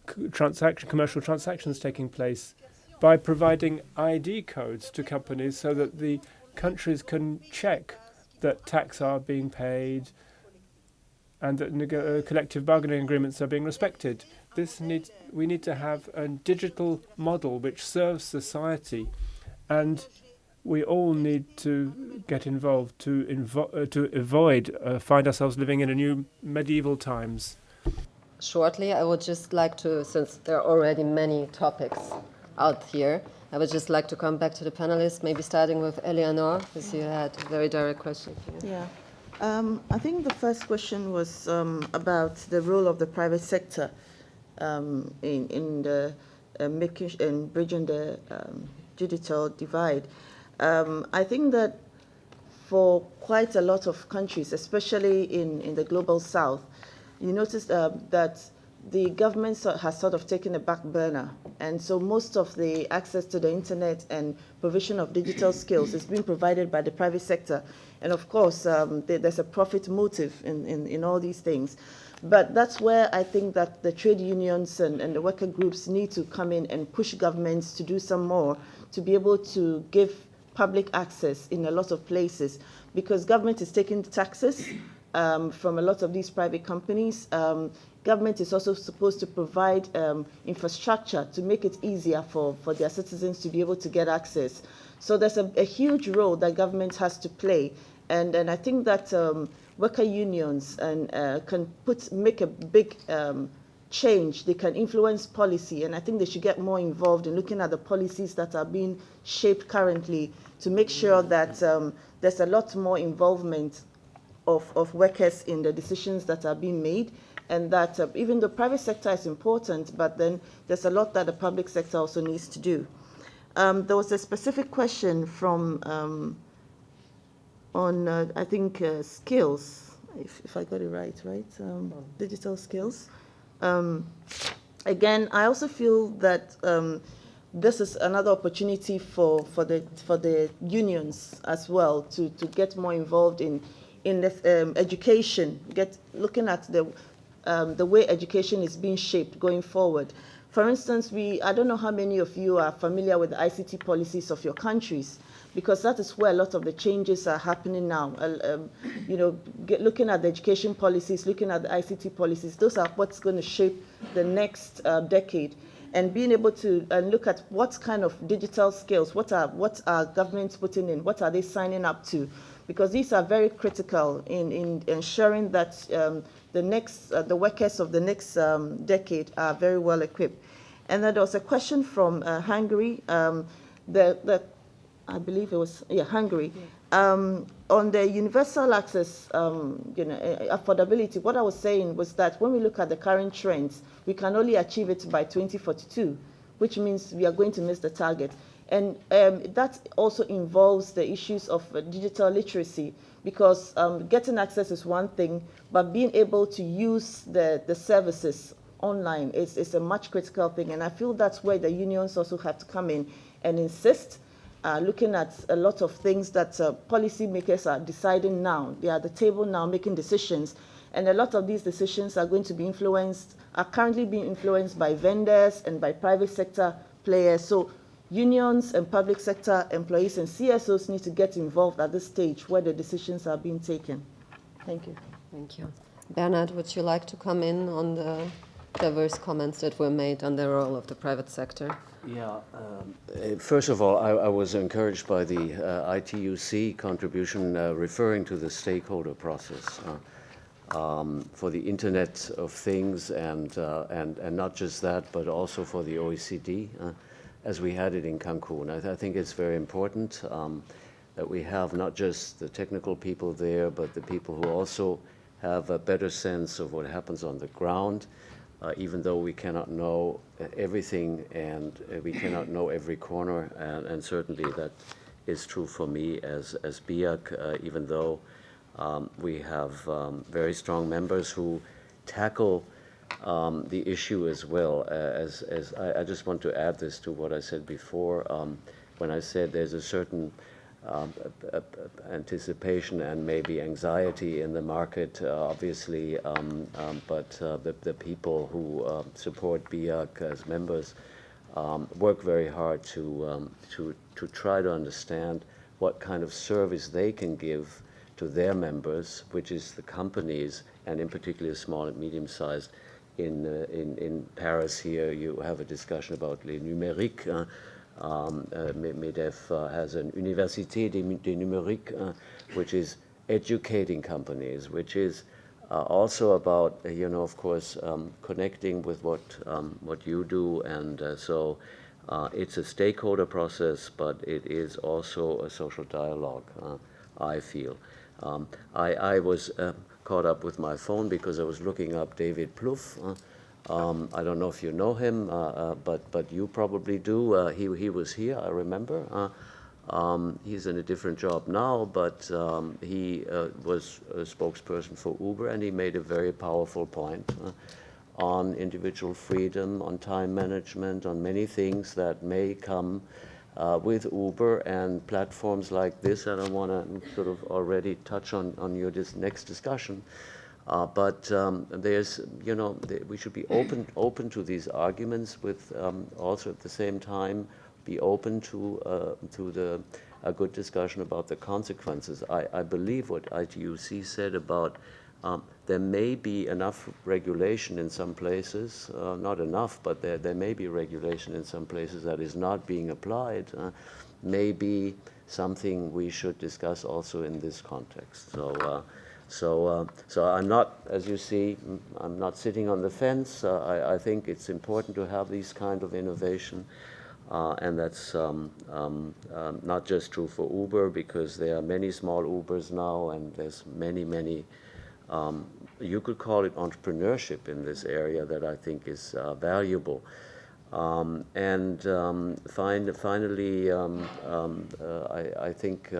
commercial transactions taking place by providing ID codes to companies so that the countries can check that tax are being paid and that collective bargaining agreements are being respected. We need to have a digital model which serves society, and we all need to get involved to avoid find ourselves living in a new medieval times. Shortly, I would just like to, since there are already many topics out here, I would just like to come back to the panelists, maybe starting with Eleanor, because you had a very direct question. Yeah. I think the first question was about the role of the private sector in bridging the digital divide. I think that for quite a lot of countries, especially in the global south, you notice that the government has sort of taken a back burner. And so most of the access to the internet and provision of digital skills is being provided by the private sector. And of course, there's a profit motive in all these things. But that's where I think that the trade unions and the worker groups need to come in and push governments to do some more to be able to give public access in a lot of places, because government is taking taxes from a lot of these private companies. Government is also supposed to provide infrastructure to make it easier for their citizens to be able to get access. So there's a huge role that government has to play. And I think that worker unions can make a big change. They can influence policy, and I think they should get more involved in looking at the policies that are being shaped currently to make sure that there's a lot more involvement of workers in the decisions that are being made, and that even the private sector is important, but then there's a lot that the public sector also needs to do. There was a specific question from on, I think, skills, if I got it right? Digital skills. Again, I also feel that this is another opportunity for the unions as well to get more involved in this, education, looking at the way education is being shaped going forward. For instance, I don't know how many of you are familiar with the ICT policies of your countries, because that is where a lot of the changes are happening now. Looking at the education policies, looking at the ICT policies, those are what's going to shape the next decade. And being able to look at what kind of digital skills, what are governments putting in, what are they signing up to, because these are very critical in ensuring that the workers of the next decade are very well equipped. And then there was a question from Hungary, I believe it was, Hungary, on the universal access, affordability. What I was saying was that when we look at the current trends, we can only achieve it by 2042, which means we are going to miss the target. And that also involves the issues of digital literacy, because getting access is one thing, but being able to use the services online is a much critical thing. And I feel that's where the unions also have to come in and insist, looking at a lot of things that policymakers are deciding now. They are at the table now making decisions. And a lot of these decisions are going to be are currently being influenced by vendors and by private sector players. So unions and public sector employees and CSOs need to get involved at this stage where the decisions are being taken. Thank you. Thank you. Bernard, would you like to come in on the diverse comments that were made on the role of the private sector? Yeah. First of all, I was encouraged by the ITUC contribution referring to the stakeholder process for the Internet of Things, and not just that, but also for the OECD, as we had it in Cancun. I think it's very important that we have not just the technical people there, but the people who also have a better sense of what happens on the ground. Even though we cannot know everything and we cannot know every corner, and certainly that is true for me as BIAC, even though we have very strong members who tackle the issue as well. As I just want to add this to what I said before, when I said there's a certain anticipation and maybe anxiety in the market, obviously, but the people who support BIAC as members work very hard to try to understand what kind of service they can give to their members, which is the companies, and in particular small and medium-sized. In Paris here, you have a discussion about les numériques. MEDEF has an Université des Numériques, which is educating companies, which is also about, of course, connecting with what you do, and so it's a stakeholder process, but it is also a social dialogue, I feel. I was caught up with my phone because I was looking up David Plouffe. I don't know if you know him, but you probably do. He was here, I remember. He's in a different job now, but he was a spokesperson for Uber, and he made a very powerful point on individual freedom, on time management, on many things that may come with Uber and platforms like this. I don't want to sort of already touch on your next discussion, but there's, you know, we should be open to these arguments, with also at the same time be open to a good discussion about the consequences. I believe what ITUC said about there may be enough regulation in some places, not enough, but there may be regulation in some places that is not being applied, may be something we should discuss also in this context. So I'm not, as you see, I'm not sitting on the fence. I think it's important to have these kind of innovation, and that's not just true for Uber, because there are many small Ubers now, and there's many you could call it entrepreneurship in this area that I think is valuable. Finally, I think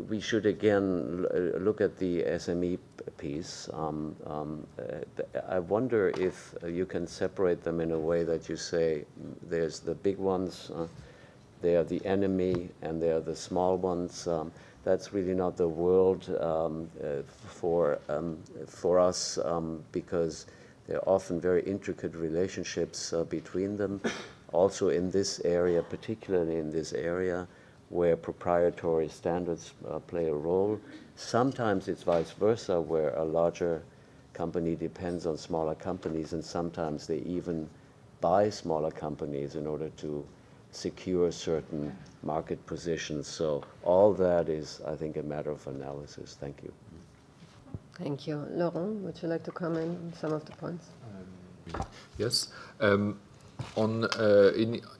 we should again look at the SME piece. I wonder if you can separate them in a way that you say there's the big ones, they are the enemy, and they are the small ones. That's really not the world for us, because there are often very intricate relationships between them. Also in this area, particularly in this area, where proprietary standards play a role. Sometimes it's vice versa, where a larger company depends on smaller companies, and sometimes they even buy smaller companies in order to secure certain market positions. So all that is, I think, a matter of analysis. Thank you. Thank you. Laurent, would you like to comment on some of the points? Yes. On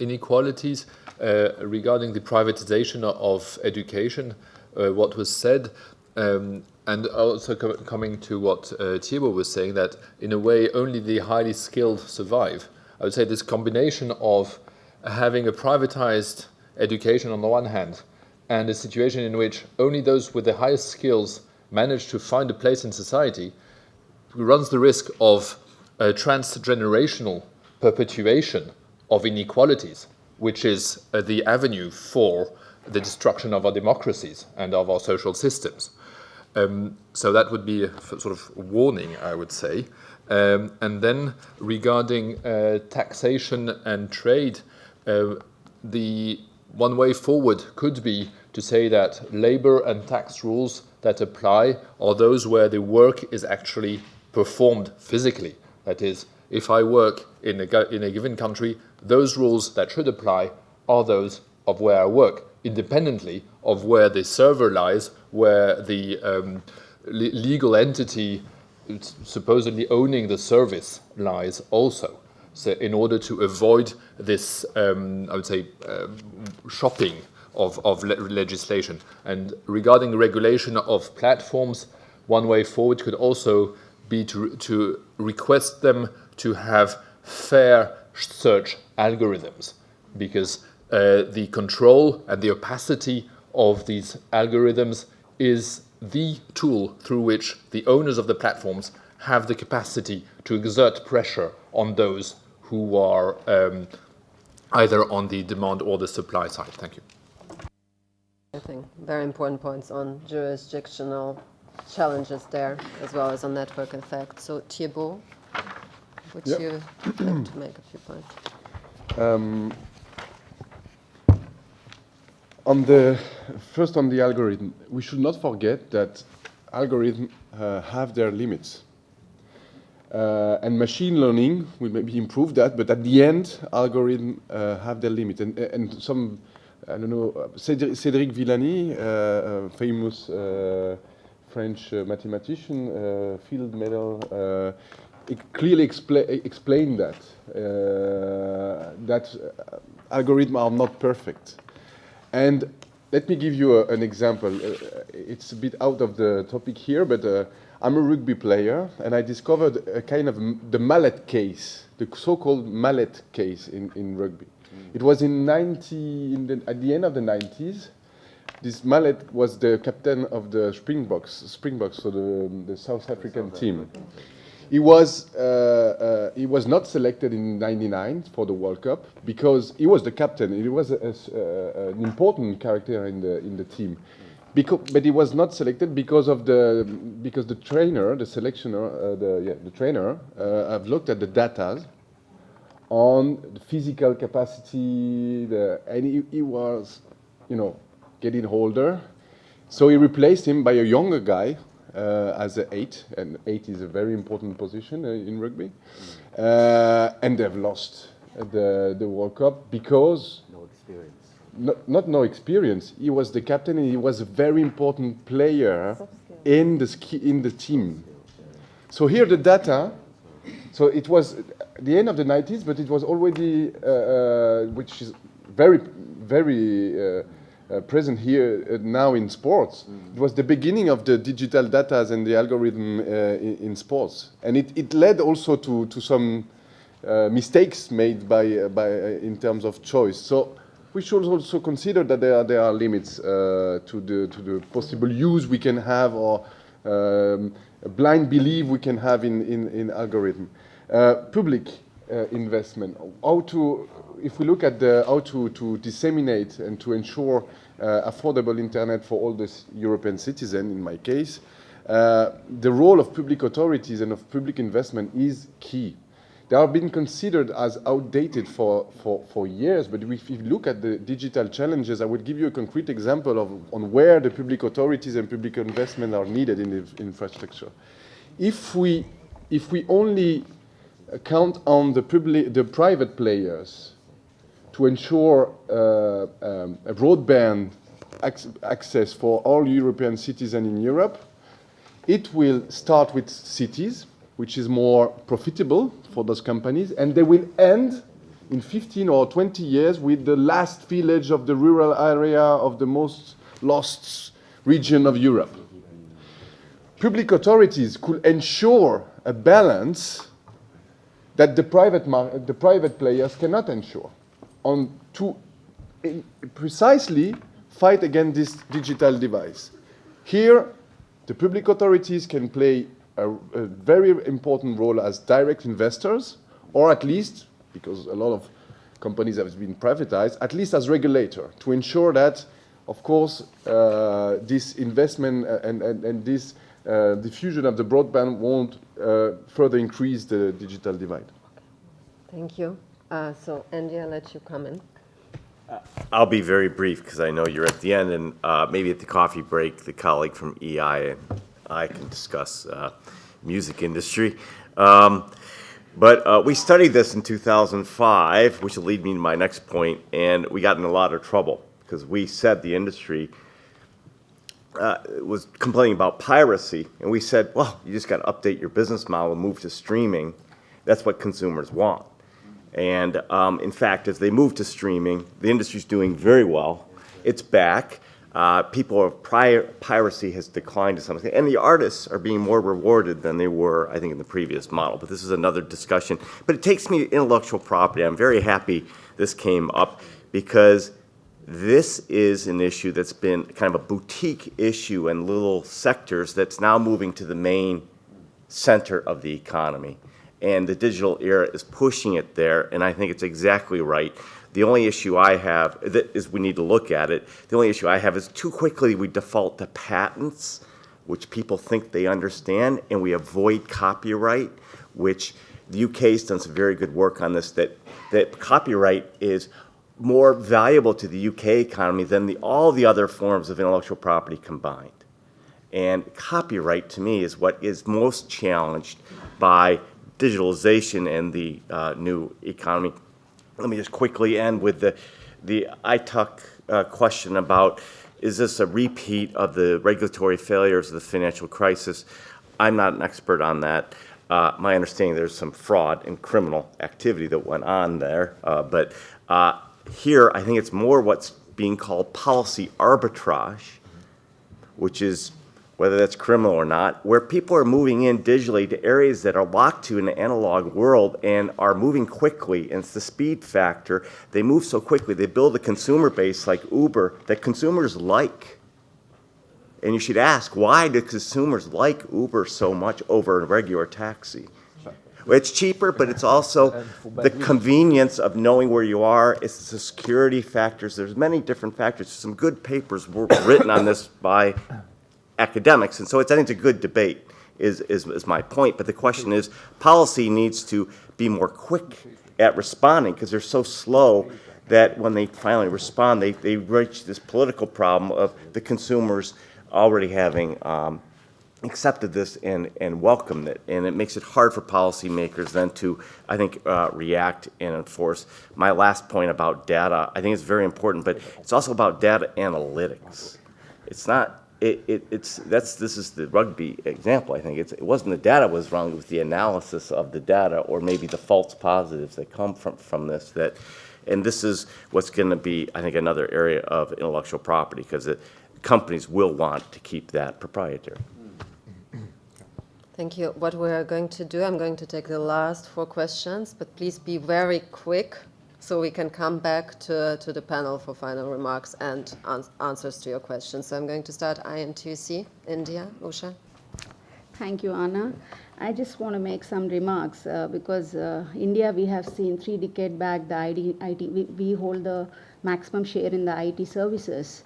inequalities, regarding the privatization of education, what was said, and also coming to what Thibault was saying, that in a way only the highly skilled survive. I would say this combination of having a privatized education on the one hand, and a situation in which only those with the highest skills manage to find a place in society, runs the risk of a transgenerational perpetuation of inequalities, which is the avenue for the destruction of our democracies and of our social systems. So that would be a sort of warning, I would say. And then regarding taxation and trade, the one way forward could be to say that labor and tax rules that apply are those where the work is actually performed physically. That is, if I work in a given country, those rules that should apply are those of where I work, independently of where the server lies, where the legal entity supposedly owning the service lies also. So in order to avoid this, I would say, shopping of legislation. And regarding regulation of platforms, one way forward could also be to request them to have fair search algorithms, because the control and the opacity of these algorithms is the tool through which the owners of the platforms have the capacity to exert pressure on those who are either on the demand or the supply side. Thank you. I think very important points on jurisdictional challenges there, as well as on network effects. So Thibault, would you like to make a few points? On the algorithm, we should not forget that algorithms have their limits. And machine learning will maybe improve that, but at the end, algorithms have their limit. And some, I don't know, Cédric Villani, famous French mathematician, field medal, clearly explained that algorithms are not perfect. And let me give you an example. It's a bit out of the topic here, but I'm a rugby player, and I discovered a kind of the mallet case, the so-called mallet case in rugby. It was at the end of the 90s, this Mallet was the captain of the Springboks, so the South African team. He was not selected in '99 for the World Cup because he was the captain. He was an important character in the team, but he was not selected because the trainer, the selectioner, the trainer have looked at the data on the physical capacity, and he was, getting older, so he replaced him by a younger guy. As an 8, and 8 is a very important position in rugby. And they've lost the World Cup because... No experience. Not no experience. He was the captain and he was a very important player in the team. So here the data, so it was the end of the 90s, but it was already, which is very, very... present here now in sports. It was the beginning of the digital data and the algorithm in sports, and it led also to some mistakes made by in terms of choice. So we should also consider that there are limits to the possible use we can have, or a blind belief we can have in algorithm. Public investment. If we look at how to disseminate and to ensure affordable internet for all the European citizens, in my case, the role of public authorities and of public investment is key. They have been considered as outdated for years, but if you look at the digital challenges, I would give you a concrete example on where the public authorities and public investment are needed in the infrastructure. If we only count on the private players to ensure a broadband access for all European citizens in Europe, it will start with cities, which is more profitable for those companies, and they will end in 15 or 20 years with the last village of the rural area of the most lost region of Europe. Public authorities could ensure a balance that the private players cannot ensure, to precisely fight against this digital device. Here, the public authorities can play a very important role as direct investors, or at least, because a lot of companies have been privatized, at least as regulator, to ensure that, of course, this investment and this diffusion of the broadband won't further increase the digital divide. Thank you. So, Andy, I'll let you comment. I'll be very brief because I know you're at the end, and maybe at the coffee break, the colleague from EI and I can discuss music industry. But we studied this in 2005, which will lead me to my next point, and we got in a lot of trouble because we said the industry was complaining about piracy, and we said, well, you just got to update your business model and move to streaming. That's what consumers want. And in fact, as they move to streaming, the industry's doing very well. It's back. Piracy has declined to some extent, and the artists are being more rewarded than they were, I think, in the previous model. But this is another discussion. But it takes me to intellectual property. I'm very happy this came up because this is an issue that's been kind of a boutique issue in little sectors that's now moving to the main center of the economy. And the digital era is pushing it there, and I think it's exactly right. The only issue I have is we need to look at it. The only issue I have is too quickly we default to patents, which people think they understand, and we avoid copyright, which the UK's done some very good work on this, that copyright is more valuable to the UK economy than all the other forms of intellectual property combined. And copyright, to me, is what is most challenged by digitalization and the new economy. Let me just quickly end with the ITUAC question about, is this a repeat of the regulatory failures of the financial crisis? I'm not an expert on that. My understanding, there's some fraud and criminal activity that went on there. But here, I think it's more what's being called policy arbitrage, which is whether that's criminal or not, where people are moving in digitally to areas that are locked to an analog world and are moving quickly, and it's the speed factor. They move so quickly, they build a consumer base like Uber that consumers like. And you should ask, why do consumers like Uber so much over a regular taxi? Well, it's cheaper, but it's also the convenience of knowing where you are. It's the security factors. There's many different factors. Some good papers were written on this by academics, and so I think it's a good debate, is my point. But the question is, policy needs to be more quick at responding, because they're so slow that when they finally respond, they reach this political problem of the consumers already having accepted this and welcomed it. And it makes it hard for policymakers then to, I think, react and enforce. My last point about data, I think it's very important, but it's also about data analytics. It's not, this is the rugby example, I think. It wasn't the data was wrong, it was the analysis of the data, or maybe the false positives that come from this. And this is what's going to be, I think, another area of intellectual property, because companies will want to keep that proprietary. Thank you. What we are going to do, I'm going to take the last 4 questions, but please be very quick so we can come back to the panel for final remarks and answers to your questions. So I'm going to start INTUC, India. Usha. Thank you, Anna. I just want to make some remarks because India, we have seen 3 decades back, we hold the maximum share in the IT services.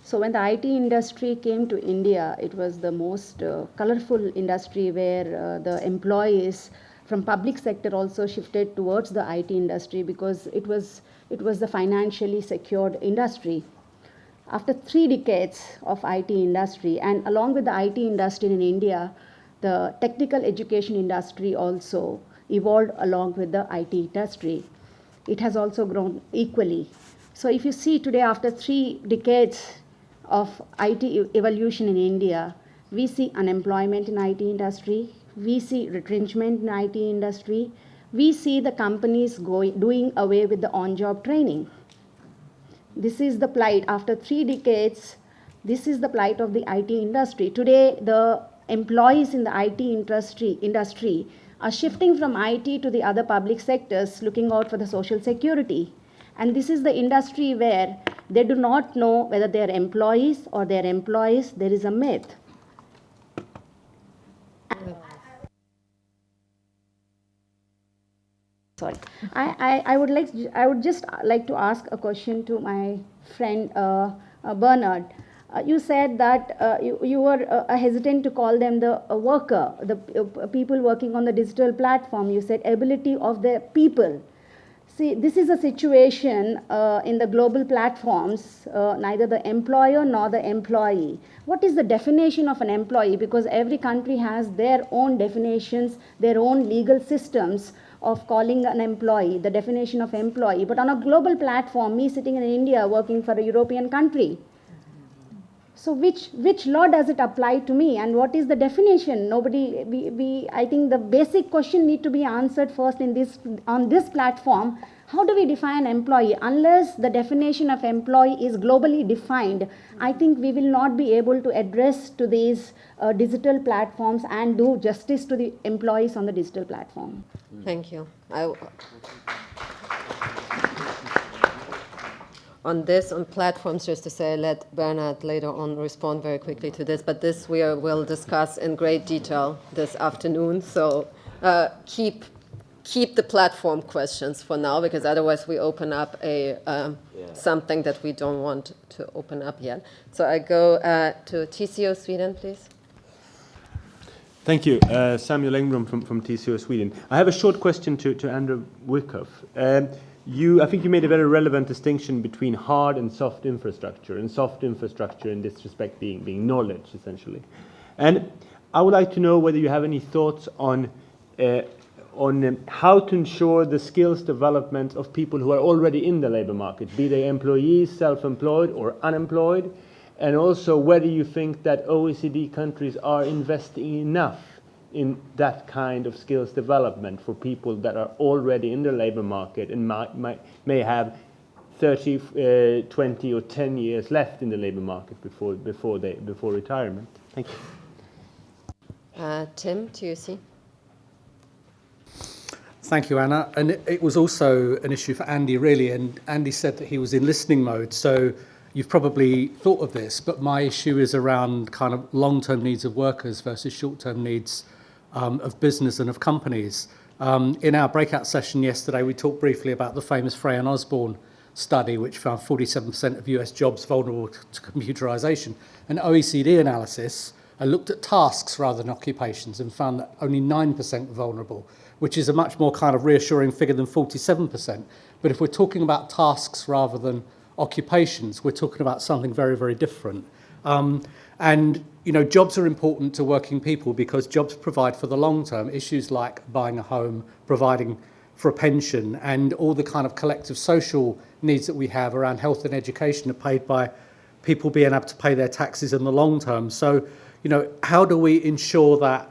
So when the IT industry came to India, it was the most colorful industry where the employees from public sector also shifted towards the IT industry because it was the financially secured industry. After 3 decades of IT industry, and along with the IT industry in India, the technical education industry also evolved along with the IT industry. It has also grown equally. So if you see today, after 3 decades of IT evolution in India, we see unemployment in IT industry, we see retrenchment in IT industry, we see the companies doing away with the on-job training. This is the plight. After 3 decades, this is the plight of the IT industry. Today, the employees in the IT industry are shifting from IT to the other public sectors, looking out for the social security. And this is the industry where they do not know whether they are employees or they are employees. There is a myth. Sorry, I would just like to ask a question to my friend Bernard. You said that you were hesitant to call them the worker, the people working on the digital platform. You said ability of the people. See, this is a situation in the global platforms, neither the employer nor the employee. What is the definition of an employee? Because every country has their own definitions, their own legal systems of calling an employee, the definition of employee. But on a global platform, me sitting in India working for a European country, so which law does it apply to me, and what is the definition? I think the basic question need to be answered first on this platform. How do we define employee? Unless the definition of employee is globally defined, I think we will not be able to address to these digital platforms and do justice to the employees on the digital platform. Thank you. On platforms, just to say, let Bernard later on respond very quickly to this, but this we will discuss in great detail this afternoon, so keep the platform questions for now, because otherwise we open up something that we don't want to open up yet. So I go to TCO Sweden, please. Thank you. Samuel Engblom from TCO Sweden. I have a short question to Andrew Wyckoff. I think you made a very relevant distinction between hard and soft infrastructure in this respect being knowledge, essentially. And I would like to know whether you have any thoughts on how to ensure the skills development of people who are already in the labor market, be they employees, self-employed or unemployed, and also whether you think that OECD countries are investing enough in that kind of skills development for people that are already in the labor market and may have 30, 20 or 10 years left in the labor market before retirement. Thank you. Tim, TUAC. Thank you, Anna. And it was also an issue for Andy, really, and Andy said that he was in listening mode, so you've probably thought of this, but my issue is around kind of long-term needs of workers versus short-term needs of business and of companies. In our breakout session yesterday, we talked briefly about the famous Frey and Osborne study, which found 47% of US jobs vulnerable to computerization. An OECD analysis looked at tasks rather than occupations and found that only 9% were vulnerable, which is a much more kind of reassuring figure than 47%. But if we're talking about tasks rather than occupations, we're talking about something very, very different. And, you know, jobs are important to working people because jobs provide for the long term issues like buying a home, providing for a pension, and all the kind of collective social needs that we have around health and education are paid by people being able to pay their taxes in the long term. So, you know, how do we ensure that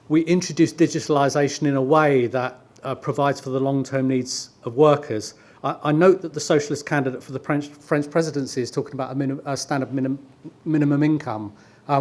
we introduce digitalisation in a way that provides for the long-term needs of workers? I note that the socialist candidate for the French presidency is talking about a standard minimum income,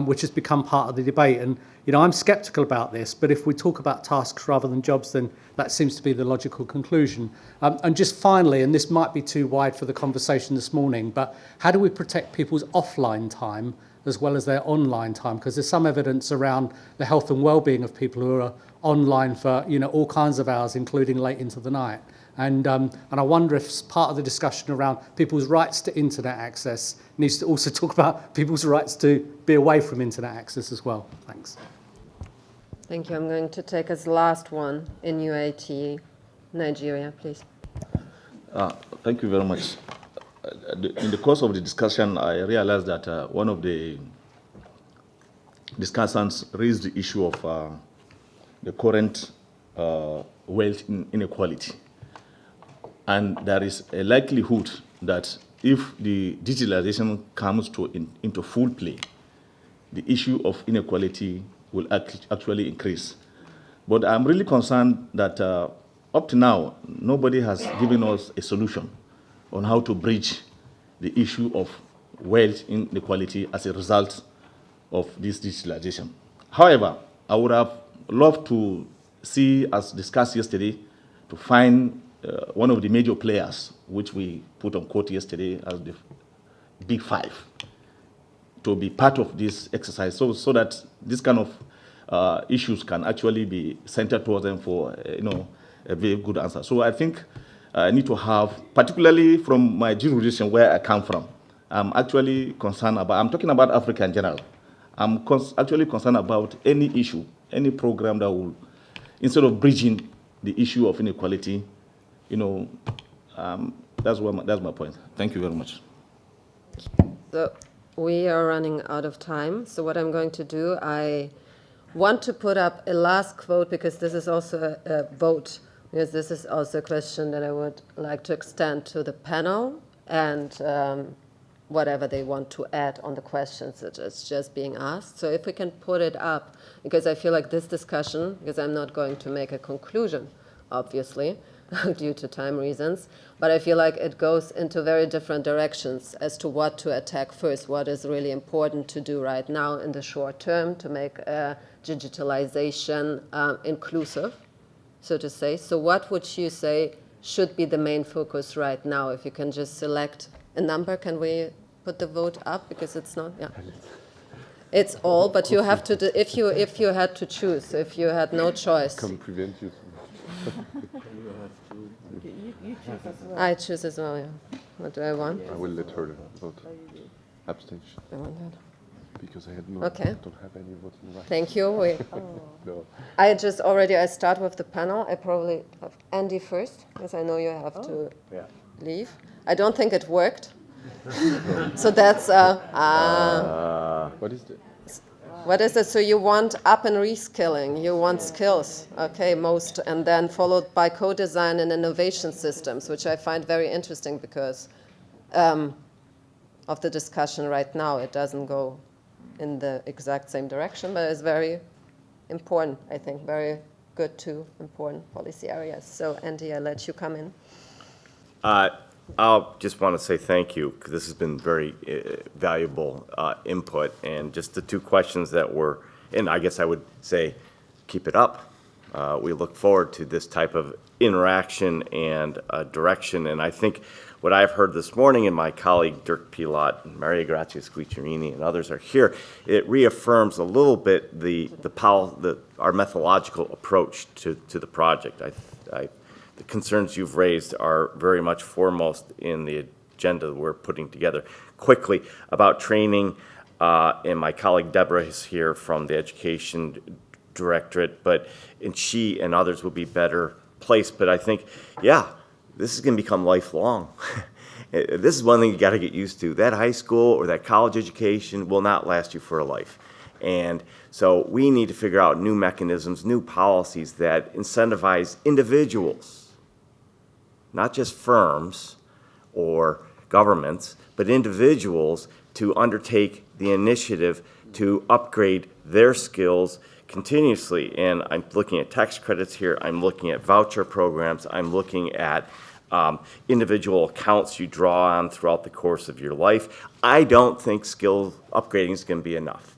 which has become part of the debate. And, you know, I'm sceptical about this, but if we talk about tasks rather than jobs, then that seems to be the logical conclusion. And just finally, and this might be too wide for the conversation this morning, but how do we protect people's offline time as well as their online time? Because there's some evidence around the health and well-being of people who are online for, you know, all kinds of hours, including late into the night. And I wonder if part of the discussion around people's rights to internet access needs to also talk about people's rights to be away from internet access as well. Thanks. Thank you. I'm going to take as last one in UAT, Nigeria, please. Thank you very much. In the course of the discussion, I realized that one of the discussants raised the issue of the current wealth inequality. And there is a likelihood that if the digitalization comes into full play, the issue of inequality will actually increase. But I'm really concerned that up to now, nobody has given us a solution on how to bridge the issue of wealth inequality as a result of this digitalization. However, I would have loved to see, as discussed yesterday, to find one of the major players, which we put on quote yesterday as the Big Five, to be part of this exercise, so that this kind of issues can actually be centered towards them for a very good answer. So I think I need to have, particularly from my jurisdiction where I come from, I'm actually concerned about, I'm talking about Africa in general, I'm actually concerned about any issue, any program that will, instead of bridging the issue of inequality, that's my point. Thank you very much. So we are running out of time. So what I'm going to do, I want to put up a last quote because this is also a vote, because this is also a question that I would like to extend to the panel and whatever they want to add on the questions that is just being asked. So if we can put it up, because I feel like this discussion, because I'm not going to make a conclusion, obviously, due to time reasons, but I feel like it goes into very different directions as to what to attack first, what is really important to do right now in the short term to make digitalization inclusive, so to say. So what would you say should be the main focus right now? If you can just select a number, can we put the vote up? Because it's not, yeah. It's all, but you have to, if you had to choose, if you had no choice. Can prevent you. You choose as well. I choose as well, yeah. What do I want? I will let her vote. Abstention. I want that. Because I had don't have any voting rights. Thank you. No. I start with the panel. I probably have Andy first, because I know you have to leave. I don't think it worked. So that's what is it? What is it? So you want up and reskilling, you want skills, okay, and then followed by co-design and innovation systems, which I find very interesting because of the discussion right now. It doesn't go in the exact same direction, but it's very important, I think, very good, two important policy areas. So Andy, I let you come in. I'll just want to say thank you, because this has been very valuable input, and just the two questions that were, and I guess I would say, keep it up. We look forward to this type of interaction and direction, and I think what I've heard this morning, and my colleague Dirk Pilot, Maria Grazia Squicciarini, and others are here, it reaffirms a little bit our methodological approach to the project. The concerns you've raised are very much foremost in the agenda we're putting together. Quickly, about training, and my colleague Deborah is here from the Education Directorate, and she and others will be better placed. But I think, yeah, this is going to become lifelong. This is one thing you got to get used to. That high school or that college education will not last you for a life. And so we need to figure out new mechanisms, new policies that incentivize individuals, not just firms or governments, but individuals to undertake the initiative to upgrade their skills continuously. And I'm looking at tax credits here, I'm looking at voucher programs, I'm looking at individual accounts you draw on throughout the course of your life. I don't think skill upgrading is going to be enough,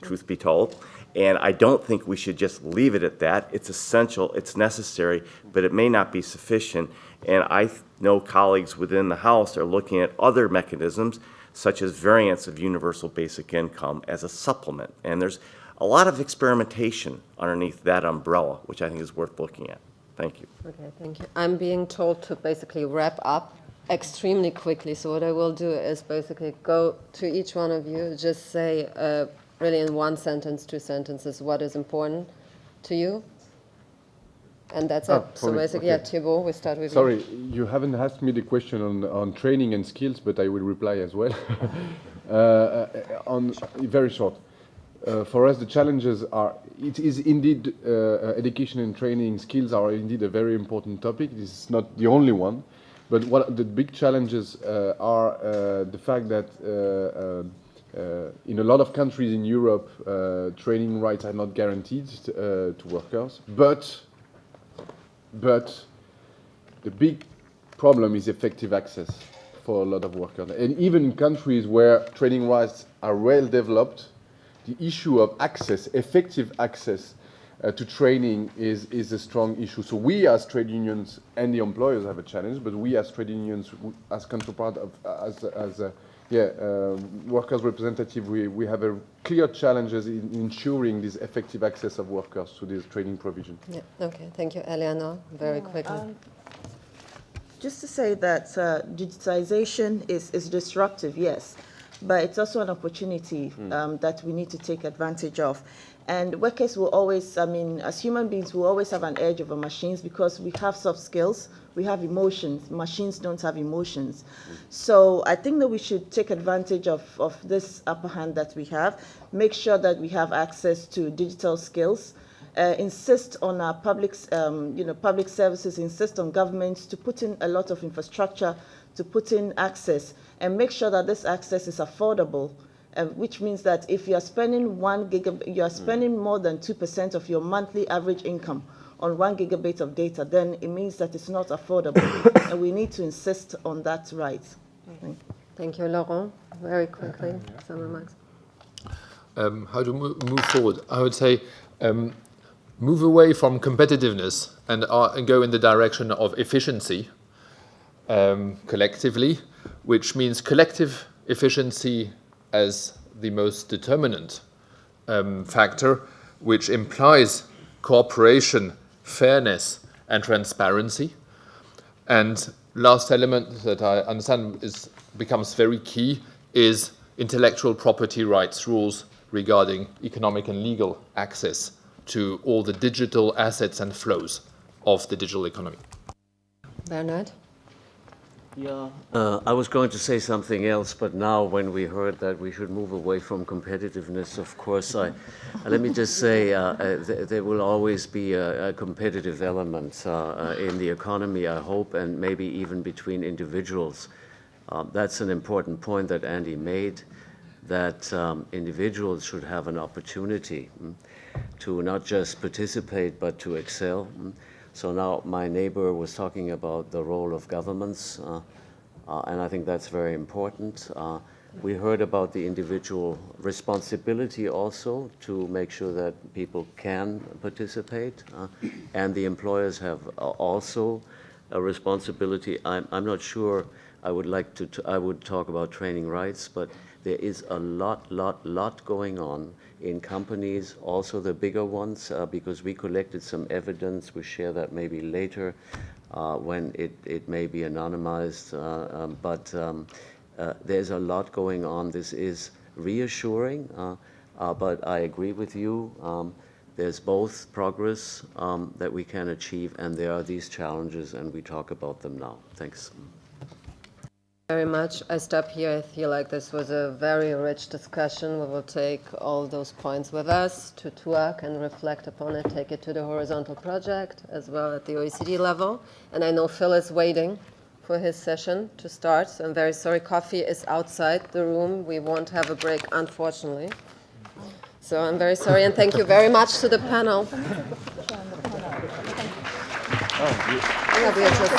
truth be told. And I don't think we should just leave it at that. It's essential, it's necessary, but it may not be sufficient. And I know colleagues within the House are looking at other mechanisms, such as variants of universal basic income as a supplement. And there's a lot of experimentation underneath that umbrella, which I think is worth looking at. Thank you. Okay, thank you. I'm being told to basically wrap up extremely quickly. So what I will do is basically go to each one of you, just say really in one sentence, 2 sentences, what is important to you. And that's it. So basically, okay. Yeah, Thibault, we start with you. Sorry, you haven't asked me the question on training and skills, but I will reply as well. Very short. For us, the challenges are, it is indeed, education and training skills are indeed a very important topic. This is not the only one, but what the big challenges are the fact that in a lot of countries in Europe, training rights are not guaranteed to workers, but the big problem is effective access for a lot of workers. And even in countries where training rights are well developed, the issue of access, effective access to training is a strong issue. So we as trade unions and the employers have a challenge, but we as trade unions, as counterpart of, workers' representative, we have a clear challenges in ensuring this effective access of workers to this training provision. Yeah. Okay. Thank you, Eleanor. Very quickly. Just to say that digitization is disruptive, yes, but it's also an opportunity that we need to take advantage of. And workers will always, as human beings, we'll always have an edge over machines because we have soft skills, we have emotions. Machines don't have emotions. So I think that we should take advantage of this upper hand that we have, make sure that we have access to digital skills, insist on our public services, insist on governments to put in a lot of infrastructure, to put in access, and make sure that this access is affordable. Which means that if you are spending 1 gigabit, you are spending more than 2% of your monthly average income on 1 gigabit of data, then it means that it's not affordable, and we need to insist on that right. Thank you, Laurent. Very quickly, some remarks. How to move forward? I would say move away from competitiveness and go in the direction of efficiency collectively, which means collective efficiency as the most determinant factor, which implies cooperation, fairness, and transparency. And last element that I understand becomes very key is intellectual property rights rules regarding economic and legal access to all the digital assets and flows of the digital economy. Bernard? Yeah. I was going to say something else, but now when we heard that we should move away from competitiveness, of course, let me just say there will always be a competitive element in the economy, I hope, and maybe even between individuals. That's an important point that Andy made, that individuals should have an opportunity to not just participate, but to excel. So now my neighbor was talking about the role of governments. And I think that's very important. We heard about the individual responsibility also to make sure that people can participate, and the employers have also a responsibility. I'm not sure I would talk about training rights, but there is a lot going on in companies, also the bigger ones, because we collected some evidence. We share that maybe later when it may be anonymized, but there's a lot going on. This is reassuring, but I agree with you. There's both progress that we can achieve, and there are these challenges, and we talk about them now. Thanks. Very much. I stop here. I feel like this was a very rich discussion. We will take all those points with us to TUAC and reflect upon it, take it to the horizontal project as well at the OECD level. And I know Phil is waiting for his session to start. So I'm very sorry. Coffee is outside the room. We won't have a break, unfortunately. So I'm very sorry, and thank you very much to the panel. Yeah, we are just